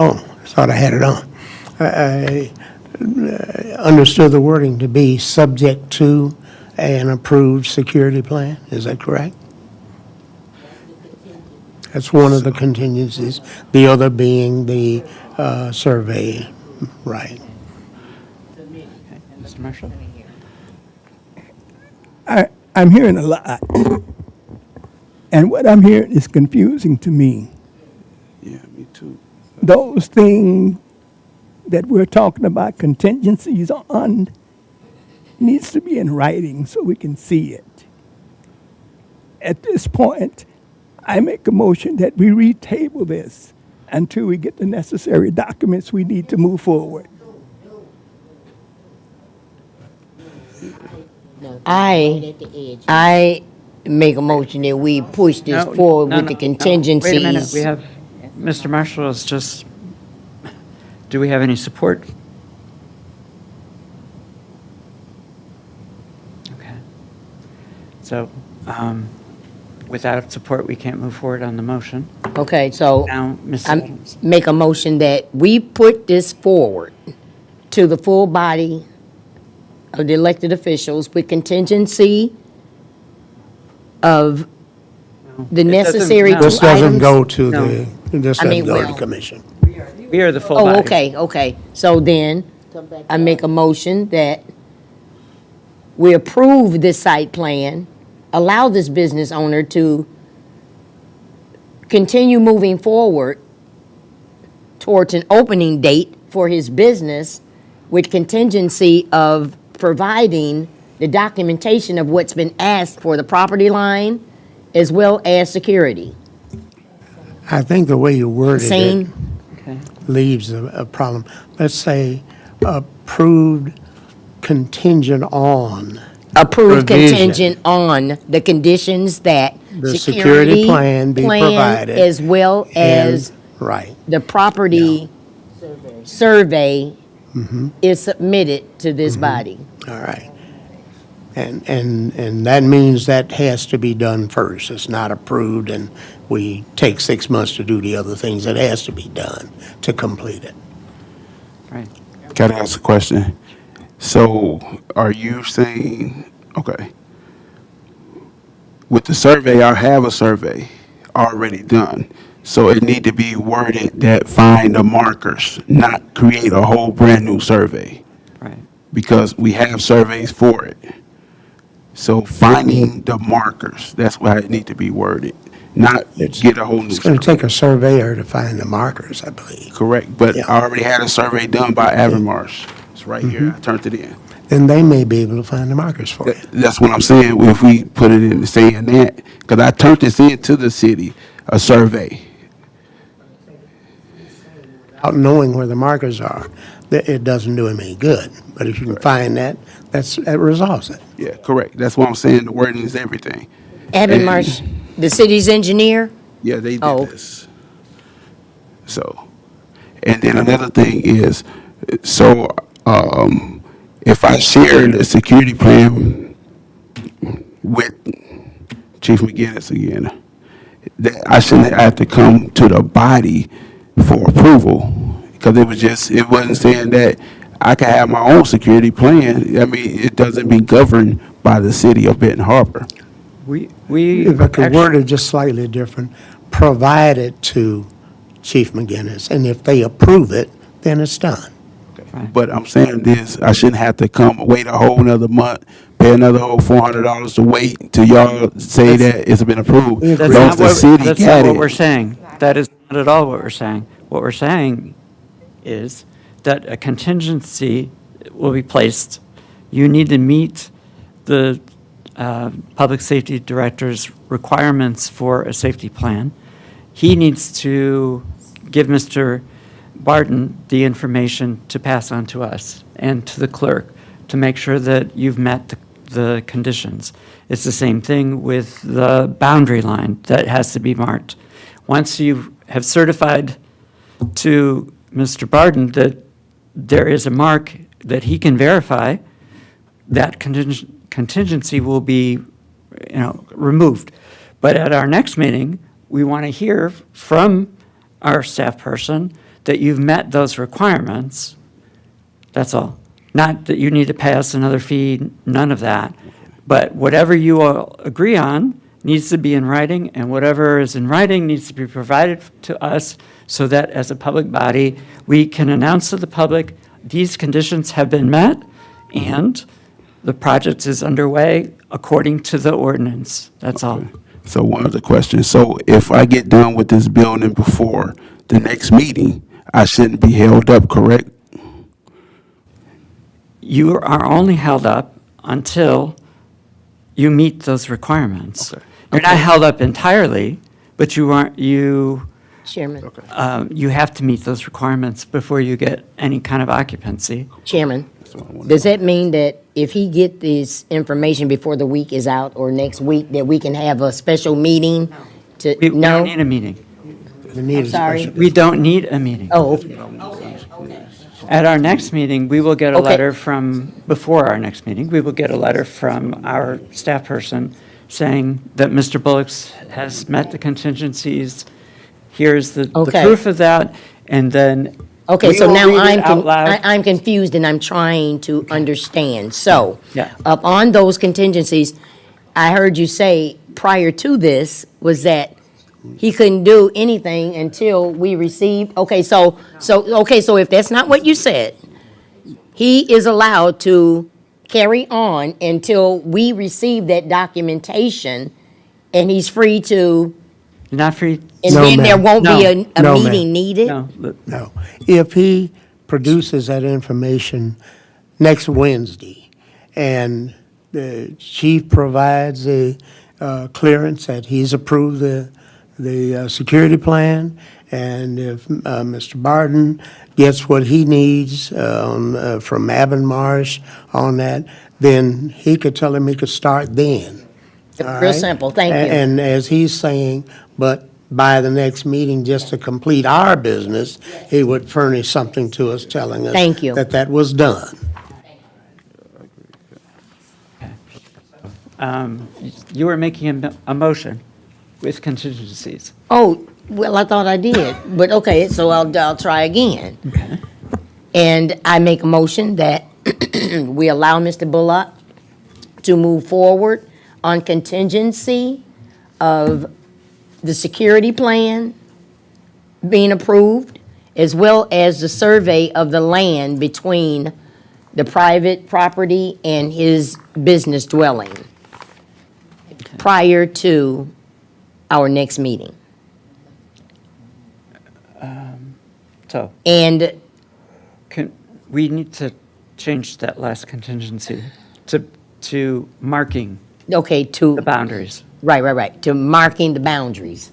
of. Oh, I thought I had it on. I understood the wording to be subject to an approved security plan. Is that correct? That's one of the contingencies, the other being the survey, right? Mr. Marshall? I'm hearing a lot. And what I'm hearing is confusing to me. Yeah, me too. Those things that we're talking about contingencies on needs to be in writing so we can see it. At this point, I make a motion that we retable this until we get the necessary documents we need to move forward. I make a motion that we push this No, forward no, with no, the no. contingencies. Wait a minute, we have, Mr. Marshall is just, do we have any support? Okay. So, without support, we can't move forward on the motion. Okay, so Now, Ms. I Adams. make a motion that we put this forward to the full body of the elected officials with contingency of the It doesn't- necessary no. This doesn't items. go to No. this I mean, doesn't go to well- the commission. We are the full body. Oh, okay. So then, I make a motion that we approve this site plan, allow this business owner to continue moving forward towards an opening date for his business with contingency of providing the documentation of what's been asked for the property line as well as security. I think the way you worded it Same, Okay. leaves a problem. Let's say approved contingent on approved Provision. contingent on the conditions that The security plan be provided. as well as right. the property survey is submitted to this body. All right. And that means that has to be done first. It's not approved and we take 6 months to do the other things. It has to be done to complete it. Right. Can I ask a question? So are you saying, okay, with the survey, I have a survey already done. So it need to be worded that find the markers, not create a whole brand new survey, Right. because we have surveys for it. So finding the markers, that's why it need to be worded, not get a whole new It's going to survey. take a surveyor to find the markers, I believe. Correct, but Yeah. I already had a survey done by Avonmarsh. It's right here, I turned it in. Then they may be able to find the markers for you. That's what I'm saying, if we put it in saying that, because I turned this in to the city, a survey. Without knowing where the markers are, it doesn't do him any good. But if you can find that, that resolves it. Yeah, correct, that's what I'm saying, the wording is everything. Evan Marsh, the city's engineer? Yeah, they Oh. did this. So, and then another thing is, so, if I share the security plan with Chief McGinnis again, that I shouldn't have to come to the body for approval, because it wasn't saying that I can have my own security plan. I mean, it doesn't be governed by the city of Benton Harbor. We If I could actually- word it just slightly different, provide it to Chief McGinnis, and if they approve it, then it's done. But I'm saying this, I shouldn't have to come, wait a whole nother month, pay another whole $400 to wait till y'all say that it's been approved. That's That's Long not as the what, city that's got not what we're it. saying. That is not at all what we're saying. What we're saying is that a contingency will be placed. You need to meet the public safety director's requirements for a safety plan. He needs to give Mr. Barton the information to pass on to us and to the clerk to make sure that you've met the conditions. It's the same thing with the boundary line that has to be marked. Once you have certified to Mr. Barton that there is a mark that he can verify, that contingency will be, removed. But at our next meeting, we want to hear from our staff person that you've met those requirements. That's all. Not that you need to pay us another fee, none of that. But whatever you all agree on needs to be in writing, and whatever is in writing needs to be provided to us so that as a public body, we can announce to the public, these conditions have been met, and the project is underway according to the ordinance. That's all. So one other question, so if I get done with this building before the next meeting, I shouldn't be held up, correct? you are only held up until you meet those requirements. You're not held up entirely, but you aren't, Chairman, you have to meet those requirements before you get any kind of occupancy. Chairman, does that mean that if he get this information before the week is out or next week, that we can have a special meeting to, We don't no? need a meeting. We need a sorry. special- We don't need a meeting. Oh, okay. At our next meeting, we will get a Okay. letter from, before our next meeting, we will get a letter from our staff person saying that Mr. Bullocks has met the contingencies. Here's the Okay. proof of that, and then Okay, we so will now read it out loud. I'm confused and I'm trying to understand. So, Yeah. up on those contingencies, I heard you say prior to this was that he couldn't do anything until we received, okay, so if that's not what you said, he is allowed to carry on until we receive that documentation, and he's free to, You're not free. and No, then there ma'am. won't be a No, ma'am. meeting needed? No, No. If he produces that information next Wednesday, and the chief provides a clearance that he's approved the security plan, and if Mr. Barton gets what he needs from Avonmarsh on that, then he could tell him he could start then. All Real right? simple, thank you. And as he's saying, but by the next meeting, just to complete our business, he would furnish something to us telling us Thank you. that that was done. you were making a motion with contingencies. Oh, well, I thought I did, but okay, so I'll try again. And I make a motion that we allow Mr. Bullock to move forward on contingency of the security plan being approved, as well as the survey of the land between the private property and his business dwelling prior to our next meeting. So And we need to change that last contingency to marking okay, the to, boundaries. right, to marking the boundaries.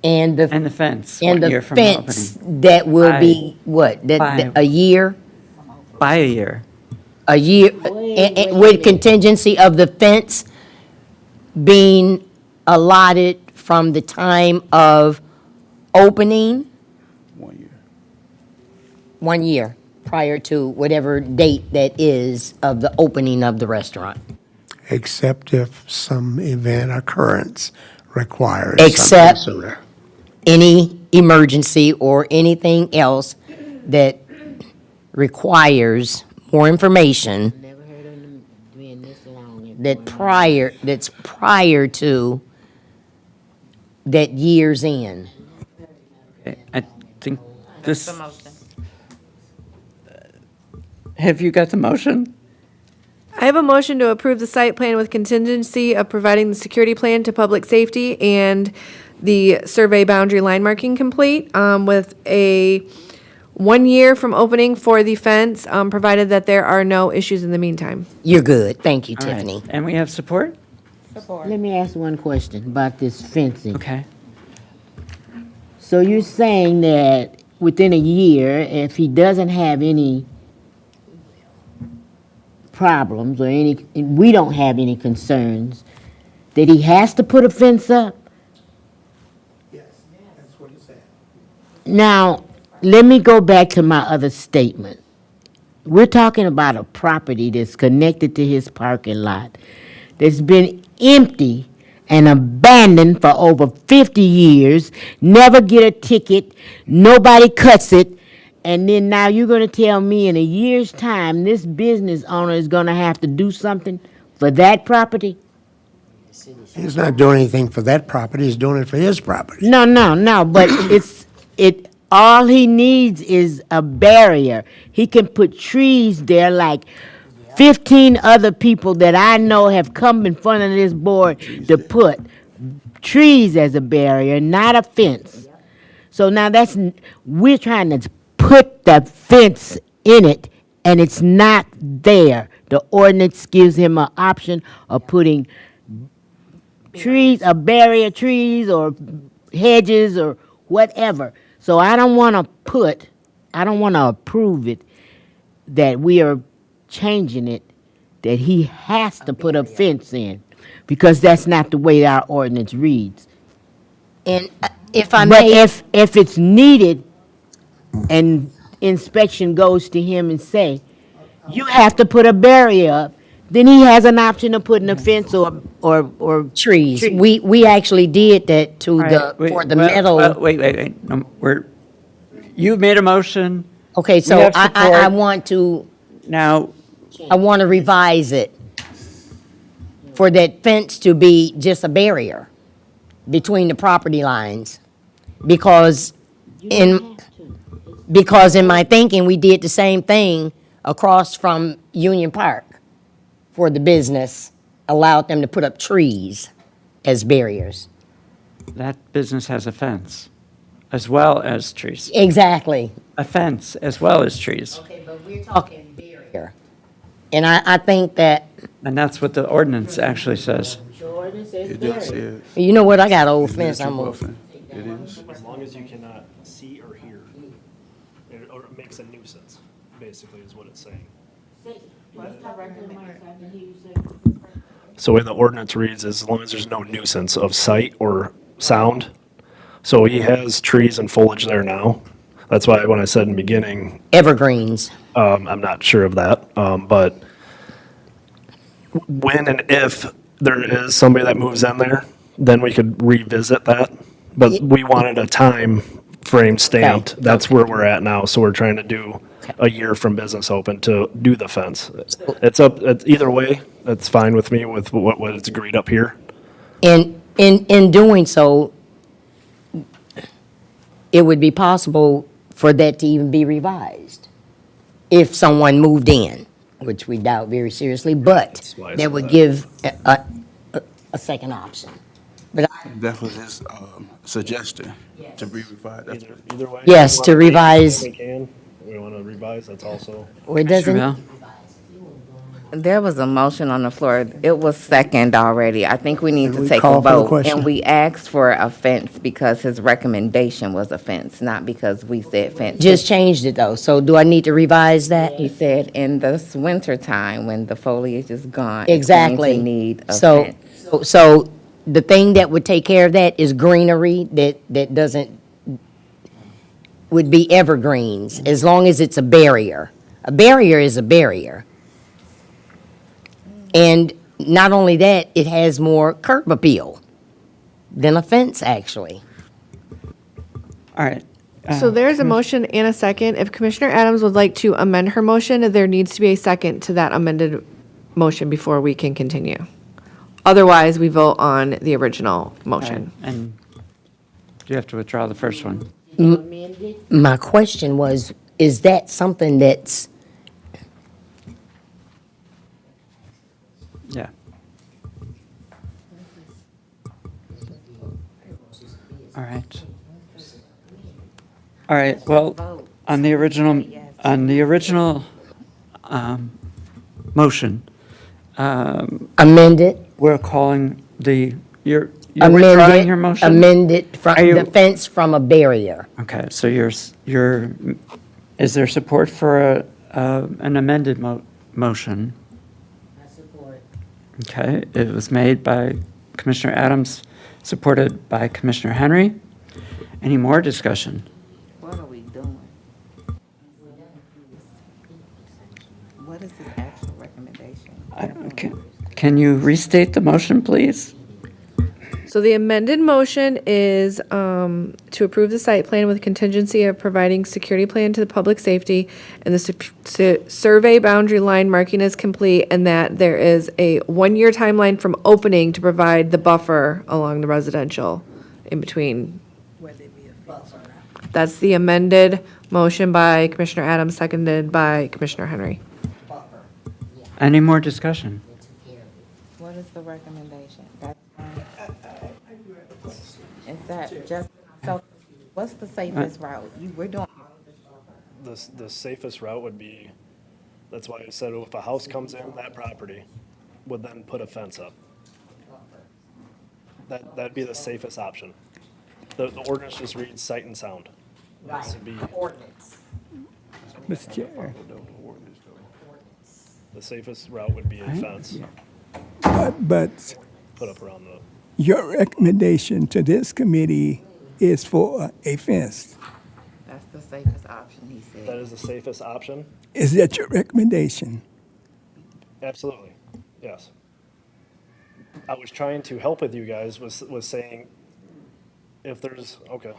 And the, And the fence, and 1 year the from the fence opening, that will be, what, By- a year? by a year. A year, and with contingency of the fence being allotted from the time of opening? 1 year. 1 year, prior to whatever date that is of the opening of the restaurant. Except if some event occurrence requires something Except- sooner. Any emergency or anything else that requires more information Never heard of them being this long. that's prior to that year's end. Okay, I think this. Have you got the motion? I have a motion to approve the site plan with contingency of providing the security plan to public safety and the survey boundary line marking complete, with a 1 year from opening for the fence, provided that there are no issues in the meantime. You're good. Thank you, All right. Tiffany. And we have support? Let me ask one question about this fencing. Okay. So you're saying that within a year, if he doesn't have any problems or we don't have any concerns, that he has to put a fence up? Yes, that's what he said. Now, let me go back to my other statement. We're talking about a property that's connected to his parking lot, that's been empty and abandoned for over 50 years, never get a ticket, nobody cuts it, and then now you're gonna tell me in a year's time, this business owner is gonna have to do something for that property? He's not doing anything for that property, he's doing it for his property. No, but all he needs is a barrier. He can put trees there like 15 other people that I know have come in front of this board to put trees as a barrier, not a fence. So now we're trying to put the fence in it, and it's not there. The ordinance gives him an option of putting trees, a barrier trees or hedges or whatever. So I don't want to approve it that we are changing it, that he has to put a fence in, because that's not the way our ordinance reads. And if I But may, if it's needed and inspection goes to him and say, you have to put a barrier up, then he has an option of putting a fence or trees, Trees. we actually did that to All right, for the well, metal. Wait. No, you made a motion. Okay, we so have I support. Now, want to revise it for that fence to be just a barrier between the property lines. Because in my thinking, we did the same thing across from Union Park for the business, allowed them to put up trees as barriers. that business has a fence as well as trees. Exactly. A fence as well as trees. Okay, but we're talking barrier. And I think that, And that's what the ordinance actually says. It does say it. you know what, I got an old It's fence, natural I'm gonna. buffering. It is. As long as you cannot see or hear, or it makes a nuisance, basically is what it's saying. So the way the ordinance reads is as long as there's no nuisance of sight or sound. So he has trees and foliage there now. That's why when I said in the beginning, Evergreens. I'm not sure of that, but when and if there is somebody that moves in there, then we could revisit that. But we wanted a time frame stamped. Okay. That's where we're at now. So we're trying to do a year from business open to do the fence. It's either way, that's fine with me with what is agreed up here. And in doing so, it would be possible for that to even be revised if someone moved in, which we doubt very seriously, but why I that said would that. give a second option. But That was his suggestion to be revised. That's- Either way. Yes, to revise. We can. We want to revise, that's also. or it doesn't, Mel? There was a motion on the floor. It was second already. I think we need And to we take call a for the vote. question. And we asked for a fence because his recommendation was a fence, not because we said fence. just changed it though, so do I need to revise that? He said in this winter time, when the foliage is gone. it's Exactly. going to need a So, fence. so the thing that would take care of that is greenery that doesn't, would be evergreens, as long as it's a barrier. A barrier is a barrier. And not only that, it has more curb appeal than a fence, actually. All right. So there's a motion and a second. If Commissioner Adams would like to amend her motion, there needs to be a second to that amended motion before we can continue. Otherwise, we vote on the original All right, motion. and you have to withdraw the first one. My question was, is that something that's, Yeah. All right. All right, well, on the original motion, amended? we're calling you're withdrawing Amended, your motion? amended from, Are you- the fence from a barrier. Okay, so is there support for an amended motion? Okay, it was made by Commissioner Adams, supported by Commissioner Henry. Any more discussion? What are we doing? What is his actual recommendation? Can you restate the motion, please? So the amended motion is to approve the site plan with contingency of providing security plan to the public safety, and the survey boundary line marking is complete, and that there is a 1-year timeline from opening to provide the buffer along the residential in between. That's the amended motion by Commissioner Adams, seconded by Commissioner Henry. Any more discussion? What is the recommendation? Is that just, so, What's the safest route? We're doing. The safest route would be, that's why I said if a house comes in, that property would then put a fence up. That'd be the safest option. The ordinance just reads sight and sound. This would be Ordinance. Mr. Chair, the safest route would be a fence but put up around the, your recommendation to this committee is for a fence. That's the safest option, he that said. is the safest option. Is that your recommendation? Absolutely, yes. I was trying to help with you guys, was saying, if there's, okay.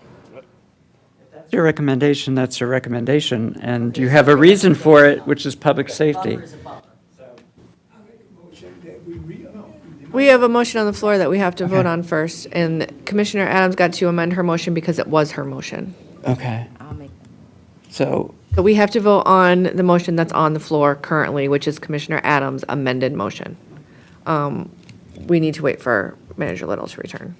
Your recommendation, that's your recommendation, and you have a reason for it, which is public safety. We have a motion on the floor that we have to vote on first, and Commissioner Adams got to amend her motion because it was her motion. Okay, I'll make, so, So we have to vote on the motion that's on the floor currently, which is Commissioner Adams' amended motion. We need to wait for Manager Little to return.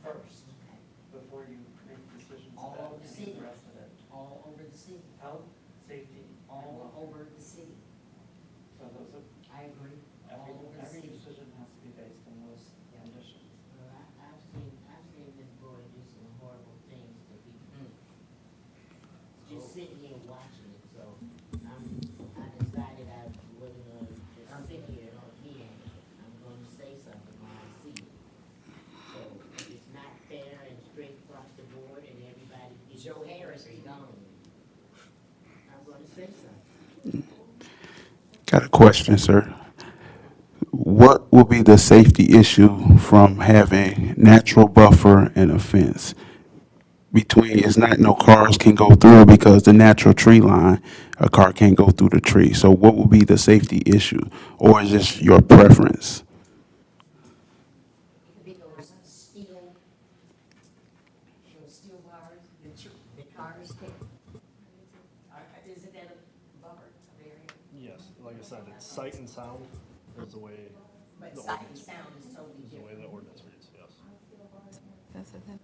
first, before you make decisions All about over the any city. rest of it. All over the city, Health, safety, all over the city. so those are, I agree, all over the every city. decision has to be based on those conditions. Well, I've seen Ms. Boyd do some horrible things to people. Just sitting here watching it, so I decided I wasn't gonna just sit here and not hear it. I'm gonna say something when I see it. So if it's not fair and straight across the board and everybody gets. Joe Harris is gone. I'm gonna say something. Got a question, sir. What will be the safety issue from having natural buffer and a fence? Between, it's not no cars can go through because the natural tree line, a car can't go through the tree. So what will be the safety issue? Or is this your preference? It could be those steel bars, the cars can't. Isn't that a buffer, a barrier? Yes, like I said, it's sight and sound is the way, But the sight and ordinance, sound is totally is the way different. the ordinance reads, yes. that's it then.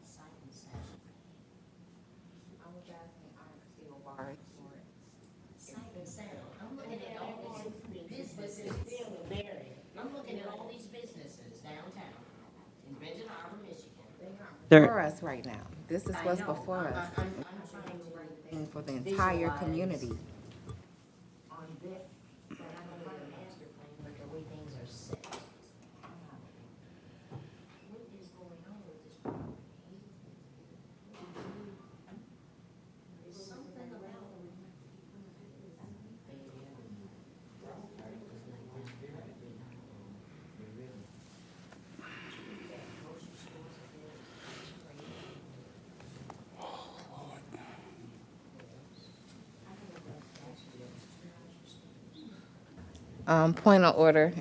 Sight and sound. I was asking, are steel bars for it? Sight and sound. I'm looking at all these businesses, I'm looking at all these businesses downtown in Benton Harbor, Michigan. There- For us right now. This is what's before us. I'm trying to write And for the entire visualize community. on this, but I don't like a master plan, but the way things are set. What is going on with this property? There's something about. Point of order,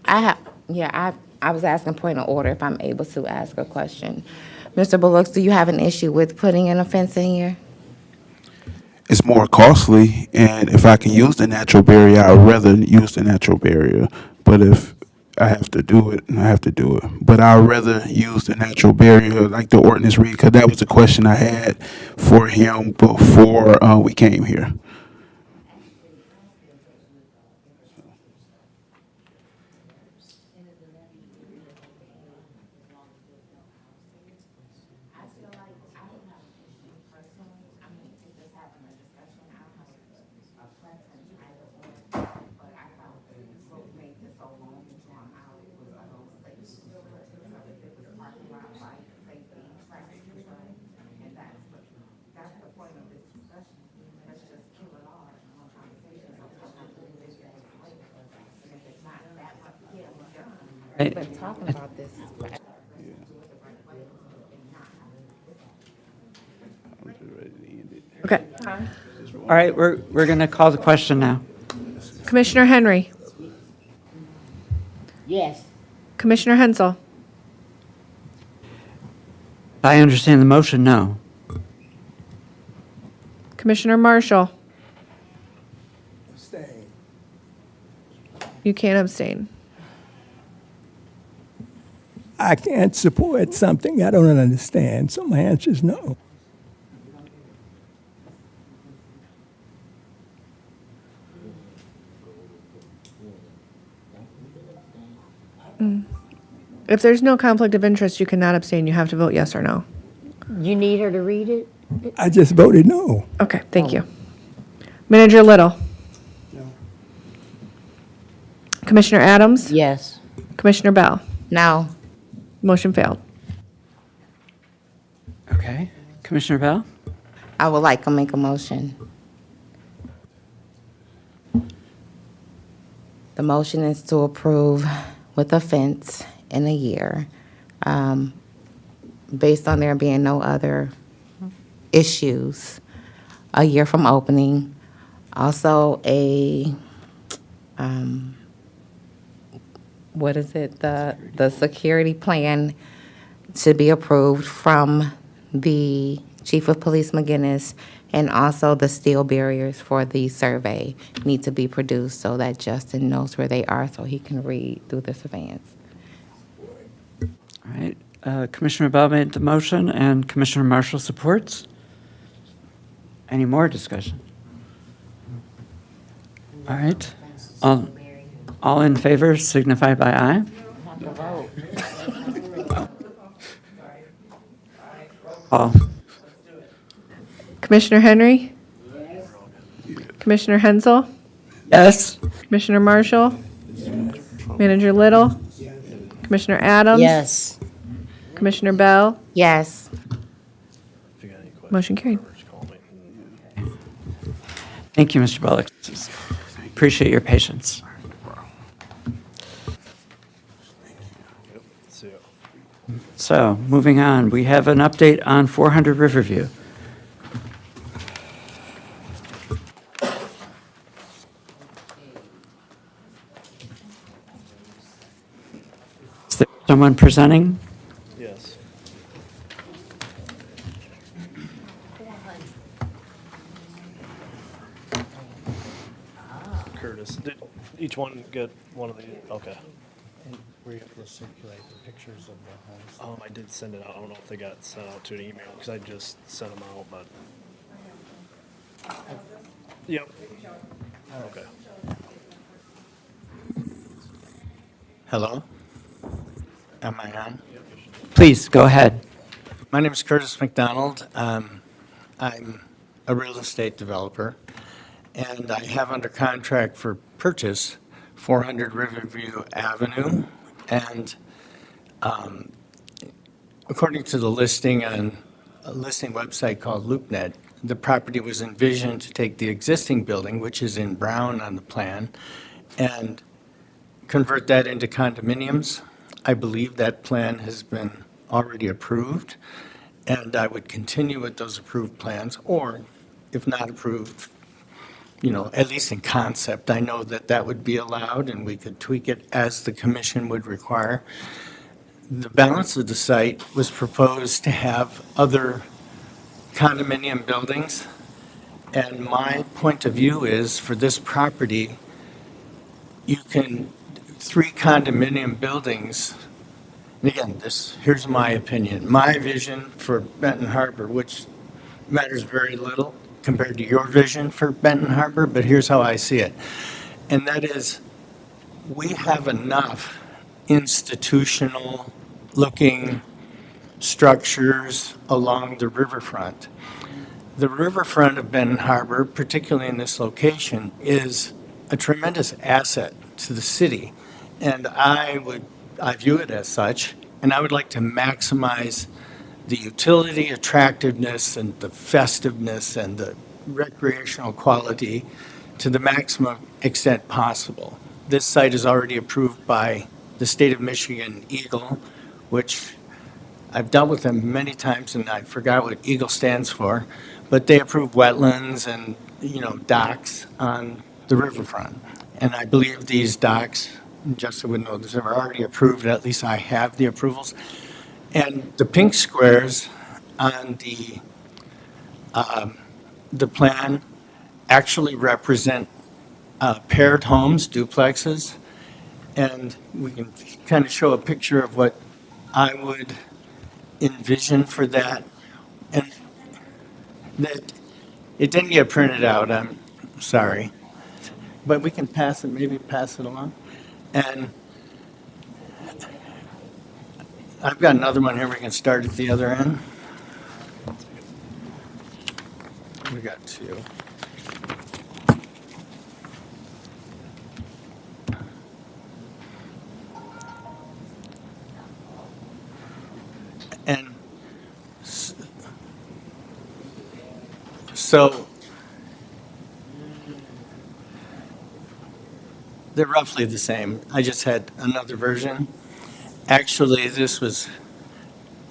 I have, yeah, I was asking point of order if I'm able to ask a question. Mr. Bullock, do you have an issue with putting in a fence in here? It's more costly, and if I can use the natural barrier, I'd rather use the natural barrier. But if I have to do it, I have to do it. But I'd rather use the natural barrier like the ordinance read, because that was the question I had for him before we came here. Right. Been talking about this. Okay. All right, we're going to call the question now. Commissioner Henry, Yes. Commissioner Hensel, If I understand the motion, no. Commissioner Marshall. Abstain. You can't abstain. I can't support something I don't understand, so my answer is no. If there's no conflict of interest, you cannot abstain. You have to vote yes or no. You need her to read it? I just voted no. Okay, thank you. Manager Little. Commissioner Adams. Yes. Commissioner Bell. No. Motion failed. Okay. Commissioner Bell? I would like to make a motion. The motion is to approve with a fence in a year, based on there being no other issues, a year from opening. Also what is it? The security plan should be approved from the Chief of Police McGinnis, and also the steel barriers for the survey need to be produced so that Justin knows where they are so he can read through the surveillance. All right. Commissioner Bell made the motion and Commissioner Marshall supports. Any more discussion? All right. All in favor signify by aye. All. Commissioner Henry. Commissioner Hensel. Yes. Commissioner Marshall. Manager Little. Commissioner Adams. Yes. Commissioner Bell. Yes. If you got any questions, Motion carried. just call me. Thank you, Mr. Bullock. Appreciate your patience. See ya. So, moving on, we have an update on 400 Riverview. Is there someone presenting? Yes. Curtis, did each one get one of the, okay. We're able to circulate the pictures of the homes. I did send it out. I don't know if they got sent out to an email because I just sent them out, but. Yep. Okay. Hello? Am I on? Please, go ahead. My name is Curtis McDonald. I'm a real estate developer, and I have under contract for purchase 400 Riverview Avenue. And according to the listing on a listing website called LoopNet, the property was envisioned to take the existing building, which is in brown on the plan, and convert that into condominiums. I believe that plan has been already approved, and I would continue with those approved plans, or if not approved, at least in concept, I know that that would be allowed and we could tweak it as the commission would require. The balance of the site was proposed to have other condominium buildings. And my point of view is for this property, you can, 3 condominium buildings, and again, here's my opinion. My vision for Benton Harbor, which matters very little compared to your vision for Benton Harbor, but here's how I see it. And that is, we have enough institutional looking structures along the riverfront. The riverfront of Benton Harbor, particularly in this location, is a tremendous asset to the city. And I view it as such, and I would like to maximize the utility, attractiveness, and the festiveness and the recreational quality to the maximum extent possible. This site is already approved by the state of Michigan Eagle, which I've dealt with them many times and I forgot what Eagle stands for, but they approve wetlands and, docks on the riverfront. And I believe these docs, Justin would know this, are already approved, at least I have the approvals. And the pink squares on the plan actually represent paired homes, duplexes. And we can kind of show a picture of what I would envision for that. And that, it didn't get printed out, I'm sorry. But we can pass it, maybe pass it along. And I've got another one here, we can start at the other end. We got two. And so they're roughly the same. I just had another version. Actually, this was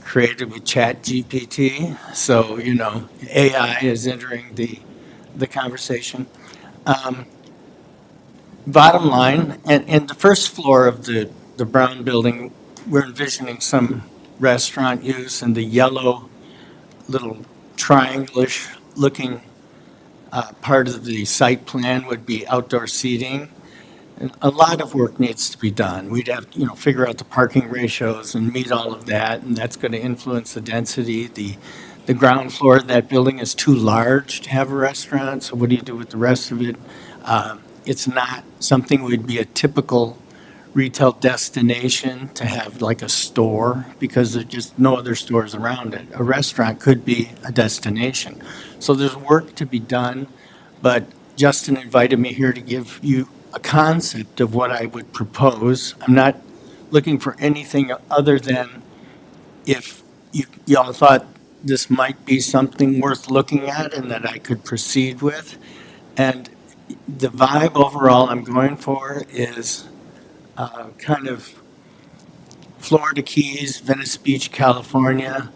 created with ChatGPT, so, you know, AI is entering the conversation. Bottom line, and the first floor of the brown building, we're envisioning some restaurant use, and the yellow little triangle-ish looking part of the site plan would be outdoor seating. And a lot of work needs to be done. We'd have, you know, figure out the parking ratios and meet all of that, and that's going to influence the density. The ground floor of that building is too large to have a restaurant, so what do you do with the rest of it? It's not something would be a typical retail destination to have like a store, because there's just no other stores around it. A restaurant could be a destination. So there's work to be done, but Justin invited me here to give you a concept of what I would propose. I'm not looking for anything other than if y'all thought this might be something worth looking at and that I could proceed with. And the vibe overall I'm going for is kind of Florida Keys, Venice Beach, California,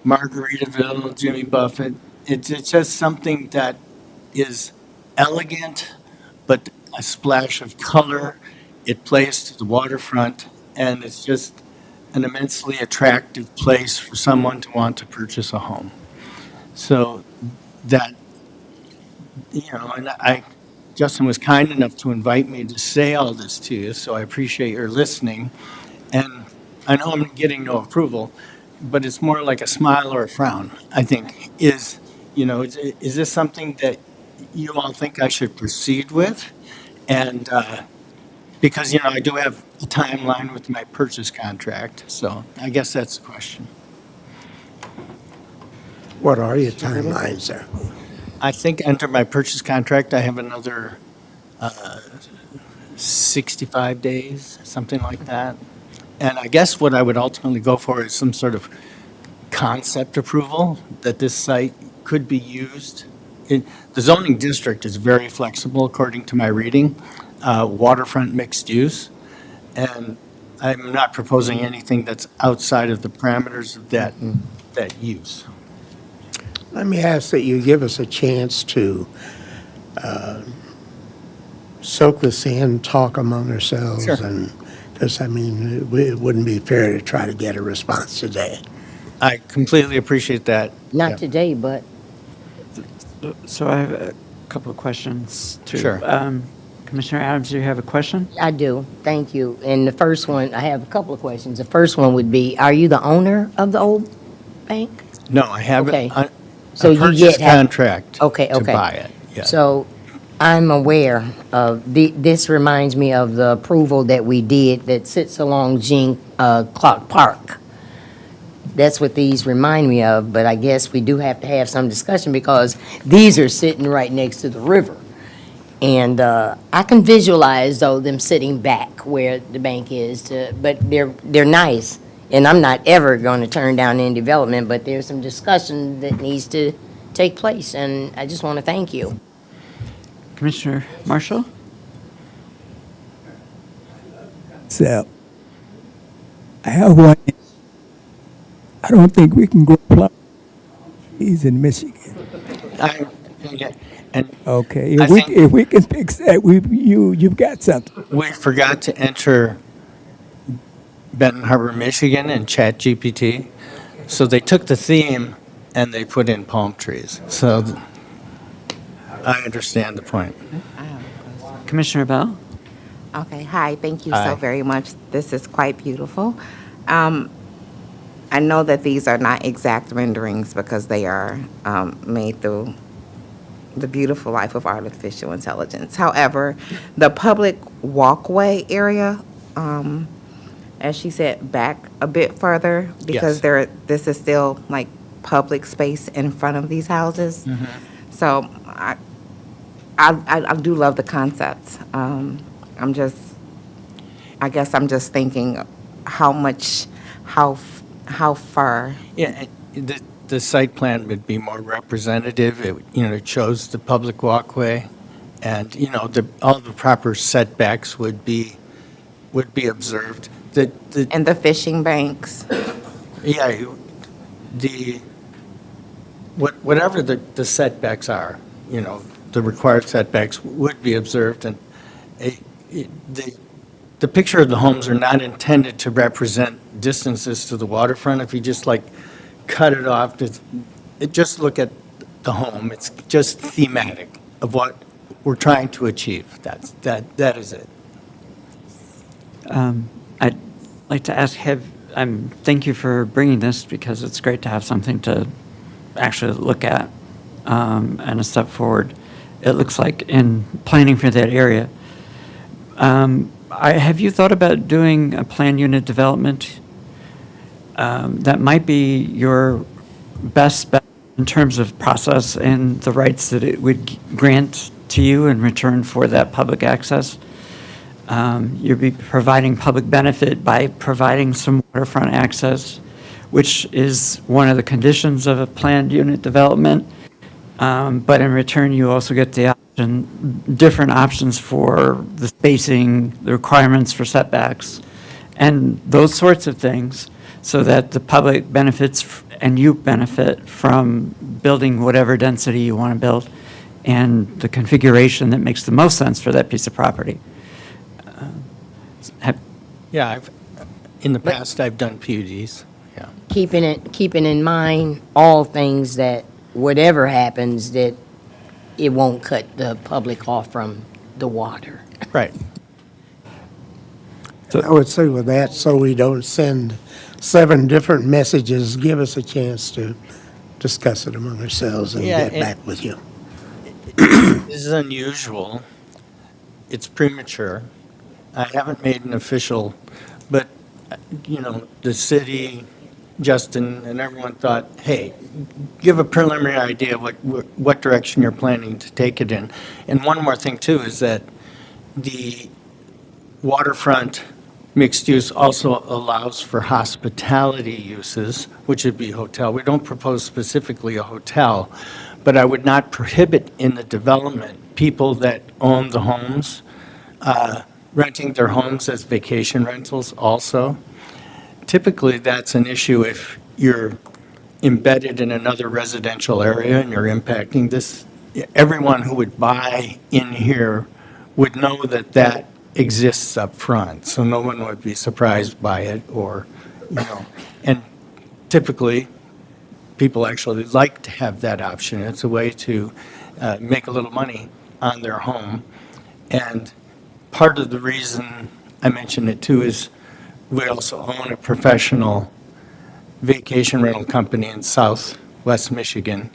Margaritaville, Jimmy Buffett. It's just something that is elegant, but a splash of color. It plays to the waterfront, and it's just an immensely attractive place for someone to want to purchase a home. So that, you know, and Justin was kind enough to invite me to say all this to you, so I appreciate your listening. And I know I'm getting no approval, but it's more like a smile or a frown, I think, is, you know, is this something that you all think I should proceed with? And because, you know, I do have a timeline with my purchase contract, so I guess that's the question. What are your timelines there? I think under my purchase contract, I have another 65 days, something like that. And I guess what I would ultimately go for is some sort of concept approval that this site could be used. The zoning district is very flexible, according to my reading, waterfront mixed use. And I'm not proposing anything that's outside of the parameters of that use. Let me ask that you give us a chance to soak this in, talk among ourselves, Sure. and because, I mean, it wouldn't be fair to try to get a response today. I completely appreciate that. Not Yeah. today, but So I have a couple of questions too. Sure. Commissioner Adams, do you have a question? I do. Thank you. And the first one, I have a couple of questions. The first one would be, are you the owner of the old bank? No, I have Okay. a So you purchase yet have- contract Okay, to okay. buy it. Yeah. So I'm aware of, this reminds me of the approval that we did that sits along Clark Park. That's what these remind me of, but I guess we do have to have some discussion because these are sitting right next to the river. And I can visualize, though, them sitting back where the bank is, but they're nice. And I'm not ever going to turn down any development, but there's some discussion that needs to take place, and I just want to thank you. Commissioner Marshall? So, I have one. I don't think we can grow plum trees in Michigan. Okay. And Okay, I think- if we can fix that, you've got something. we forgot to enter Benton Harbor, Michigan and ChatGPT. So they took the theme and they put in palm trees. So I understand the point. Commissioner Bell? Okay, hi, thank you Hi. so very much. This is quite beautiful. I know that these are not exact renderings because they are made through the beautiful life of artificial intelligence. However, the public walkway area, as she said, back a bit further because Yes. this is still like public space in front of these houses. So I do love the concept. I guess I'm just thinking how far. Yeah, the site plan would be more representative. It shows the public walkway and, all the proper setbacks would be observed. And the fishing banks. Yeah, whatever the setbacks are, the required setbacks would be observed, and the picture of the homes are not intended to represent distances to the waterfront. If you just cut it off, just look at the home. It's just thematic of what we're trying to achieve. That is it. I'd like to ask, thank you for bringing this because it's great to have something to actually look at and a step forward. It looks like in planning for that area. Have you thought about doing a planned unit development? That might be your best bet in terms of process and the rights that it would grant to you in return for that public access. You'd be providing public benefit by providing some waterfront access, which is one of the conditions of a planned unit development. But in return, you also get the different options for the spacing, the requirements for setbacks, and those sorts of things, so that the public benefits and you benefit from building whatever density you want to build and the configuration that makes the most sense for that piece of property. Yeah, in the past, I've done PUDs, yeah. Keeping in mind all things that whatever happens, that it won't cut the public off from the water. Right. I would say with that, so we don't send 7 different messages, give us a chance to discuss it among ourselves and Yeah, get back with you. This is unusual. It's premature. I haven't made an official, but, the city, Justin, and everyone thought, hey, give a preliminary idea what direction you're planning to take it in. And one more thing, too, is that the waterfront mixed use also allows for hospitality uses, which would be hotel. We don't propose specifically a hotel, but I would not prohibit in the development people that own the homes renting their homes as vacation rentals also. Typically, that's an issue if you're embedded in another residential area and you're impacting this. Everyone who would buy in here would know that exists up front, so no one would be surprised by it or, and typically, people actually like to have that option. It's a way to make a little money on their home. And part of the reason I mention it too is we also own a professional vacation rental company in Southwest Michigan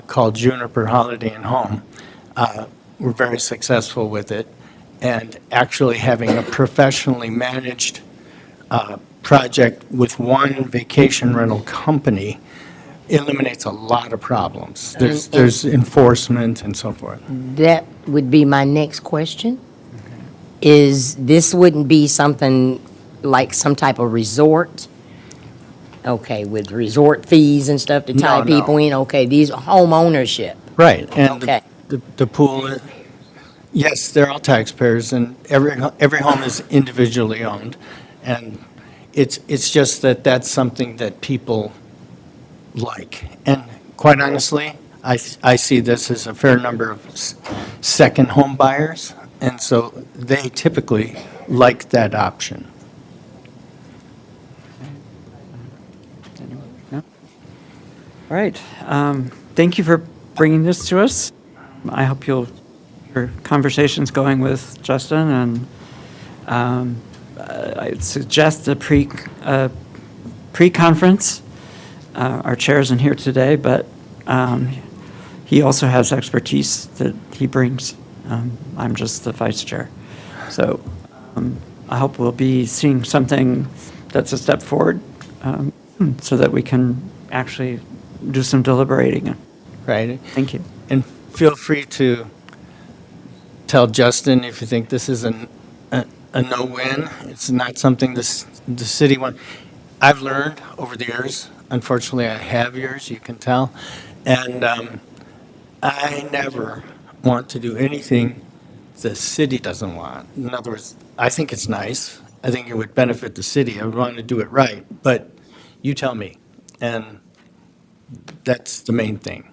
called Juniper Holiday and Home. We're very successful with it, and actually having a professionally managed project with one vacation rental company eliminates a lot of problems. There's enforcement and so forth. That would be my next question. Is this wouldn't be something like some type of resort? Okay, with resort fees and stuff to tie No, people no. in? Okay, these are home ownership. Right, and Okay. the pool, yes, they're all taxpayers, and every home is individually owned, and it's just that that's something that people like. And quite honestly, I see this as a fair number of second home buyers, and so they typically like that option. All right. Thank you for bringing this to us. I hope your conversation's going with Justin, and I'd suggest a pre-conference. Our chair isn't here today, but he also has expertise that he brings. I'm just the vice chair. So I hope we'll be seeing something that's a step forward so that we can actually do some deliberating. Right? Thank you. And feel free to tell Justin if you think this is a no-win. It's not something the city wants. I've learned over the years, unfortunately I have years, you can tell, and I never want to do anything the city doesn't want. In other words, I think it's nice. I think it would benefit the city. I would want to do it right, but you tell me, and that's the main thing.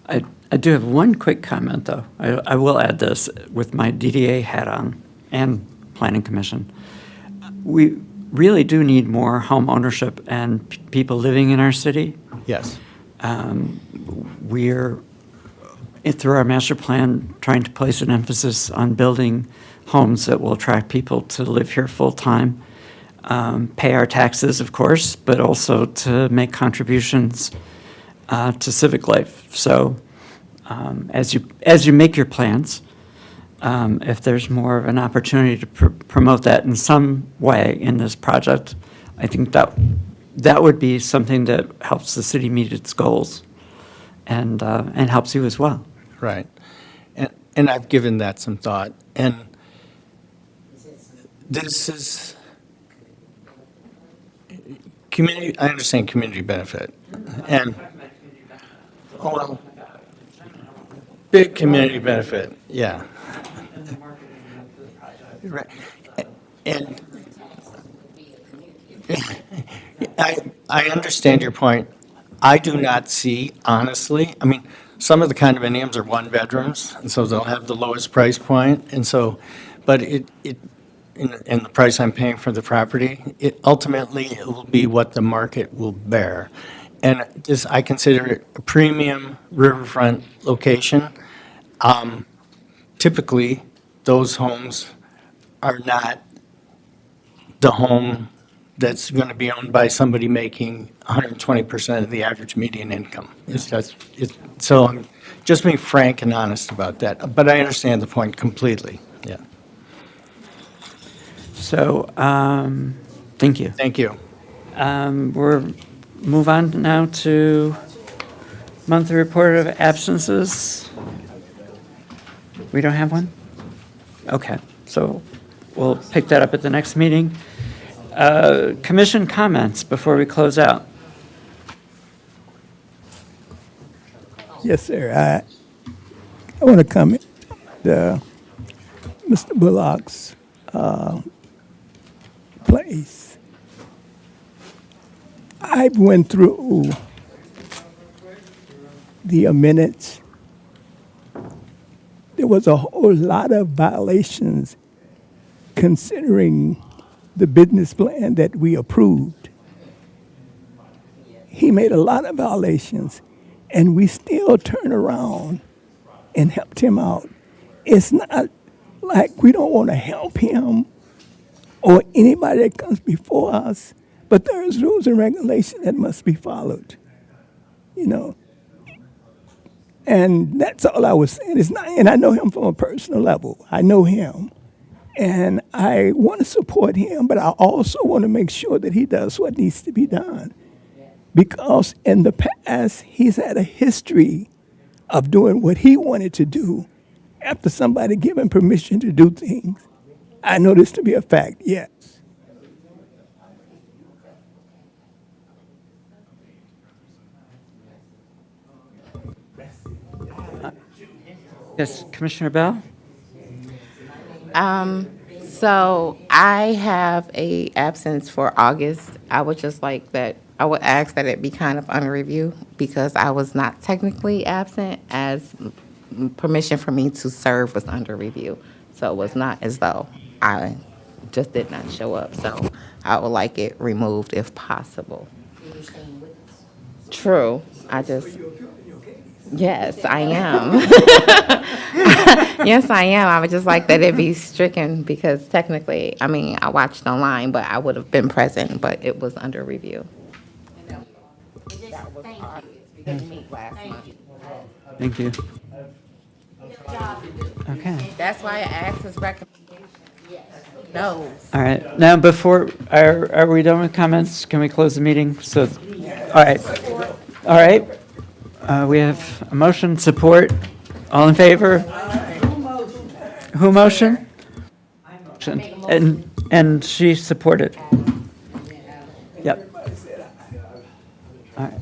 I do have one quick comment, though. I will add this with my DDA hat on and Planning Commission. We really do need more home ownership and people living in our city. Yes. We're, through our master plan, trying to place an emphasis on building homes that will attract people to live here full-time, pay our taxes, of course, but also to make contributions to civic life. So as you make your plans, if there's more of an opportunity to promote that in some way in this project, I think that would be something that helps the city meet its goals and helps you as well. Right. And I've given that some thought. And this is community, I understand community benefit. And, oh, well, big community benefit, yeah. Right. And I understand your point. I do not see, honestly, I mean, some of the condominiums are one bedrooms, and so they'll have the lowest price point, and so, but and the price I'm paying for the property, ultimately, it will be what the market will bear. And this, I consider it a premium riverfront location. Typically, those homes are not the home that's going to be owned by somebody making 120% of the average median income. So I'm just being frank and honest about that. But I understand the point completely. Yeah. So, thank you. Thank you. We're move on now to monthly report of absences. We don't have one? Okay, so we'll pick that up at the next meeting. Commission comments before we close out. Yes, sir. I want to comment Mr. Bullock's place. I went through the minutes. There was a whole lot of violations considering the business plan that we approved. He made a lot of violations, and we still turned around and helped him out. It's not like we don't want to help him or anybody that comes before us, but there's rules and regulations that must be followed, you know. And that's all I was saying. It's not, and I know him from a personal level. I know him. And I want to support him, but I also want to make sure that he does what needs to be done. Because in the past, he's had a history of doing what he wanted to do after somebody gave him permission to do things. I know this to be a fact, yes. Yes, Commissioner Bell? So I have a absence for August. I would just like that I would ask that it be kind of under review because I was not technically absent as permission for me to serve was under review. So it was not as though I just did not show up. So I would like it removed if possible. True. Yes, I am. Yes, I am. I would just like that it be stricken because technically, I mean, I watched online, but I would have been present, but it was under review. Thank you. Okay. That's why I asked his recommendation. No. All right. Now, before, are we done with comments? Can we close the meeting? So, all right. All right. We have a motion, support. All in favor? Who motion? And she supported. Yep. All right.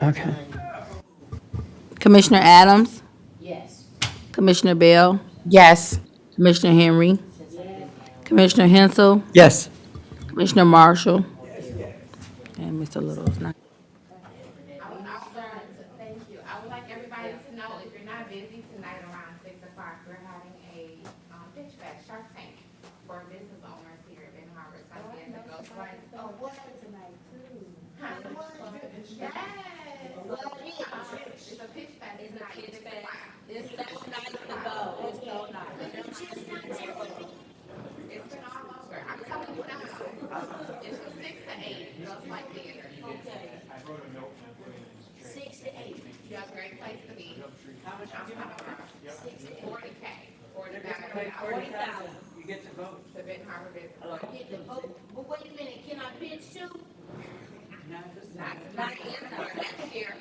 Okay. Commissioner Adams? Yes. Commissioner Bell? Yes. Commissioner Henry? Commissioner Hensel? Yes. Commissioner Marshall? And Mr. Little is not. Thank you. I would like everybody to know, if you're not busy tonight around 6 o'clock, we're having a pitch back, Shark Tank, for business owners here in Harbor. So I see it goes right. Oh, what tonight too? Yes. It's a pitch back. It's a pitch back. It's so nice to go. It's so nice. It's been all over. I'm telling you now. It's from 6 to 8, just like theater. Okay. 6 to 8. You have a great place to be. How much I'm talking about? 6 to 8. 40K. 40,000. You get to vote. The Benton Harbor Business. I get the vote. But wait a minute, can I pitch too? Not yet, next year.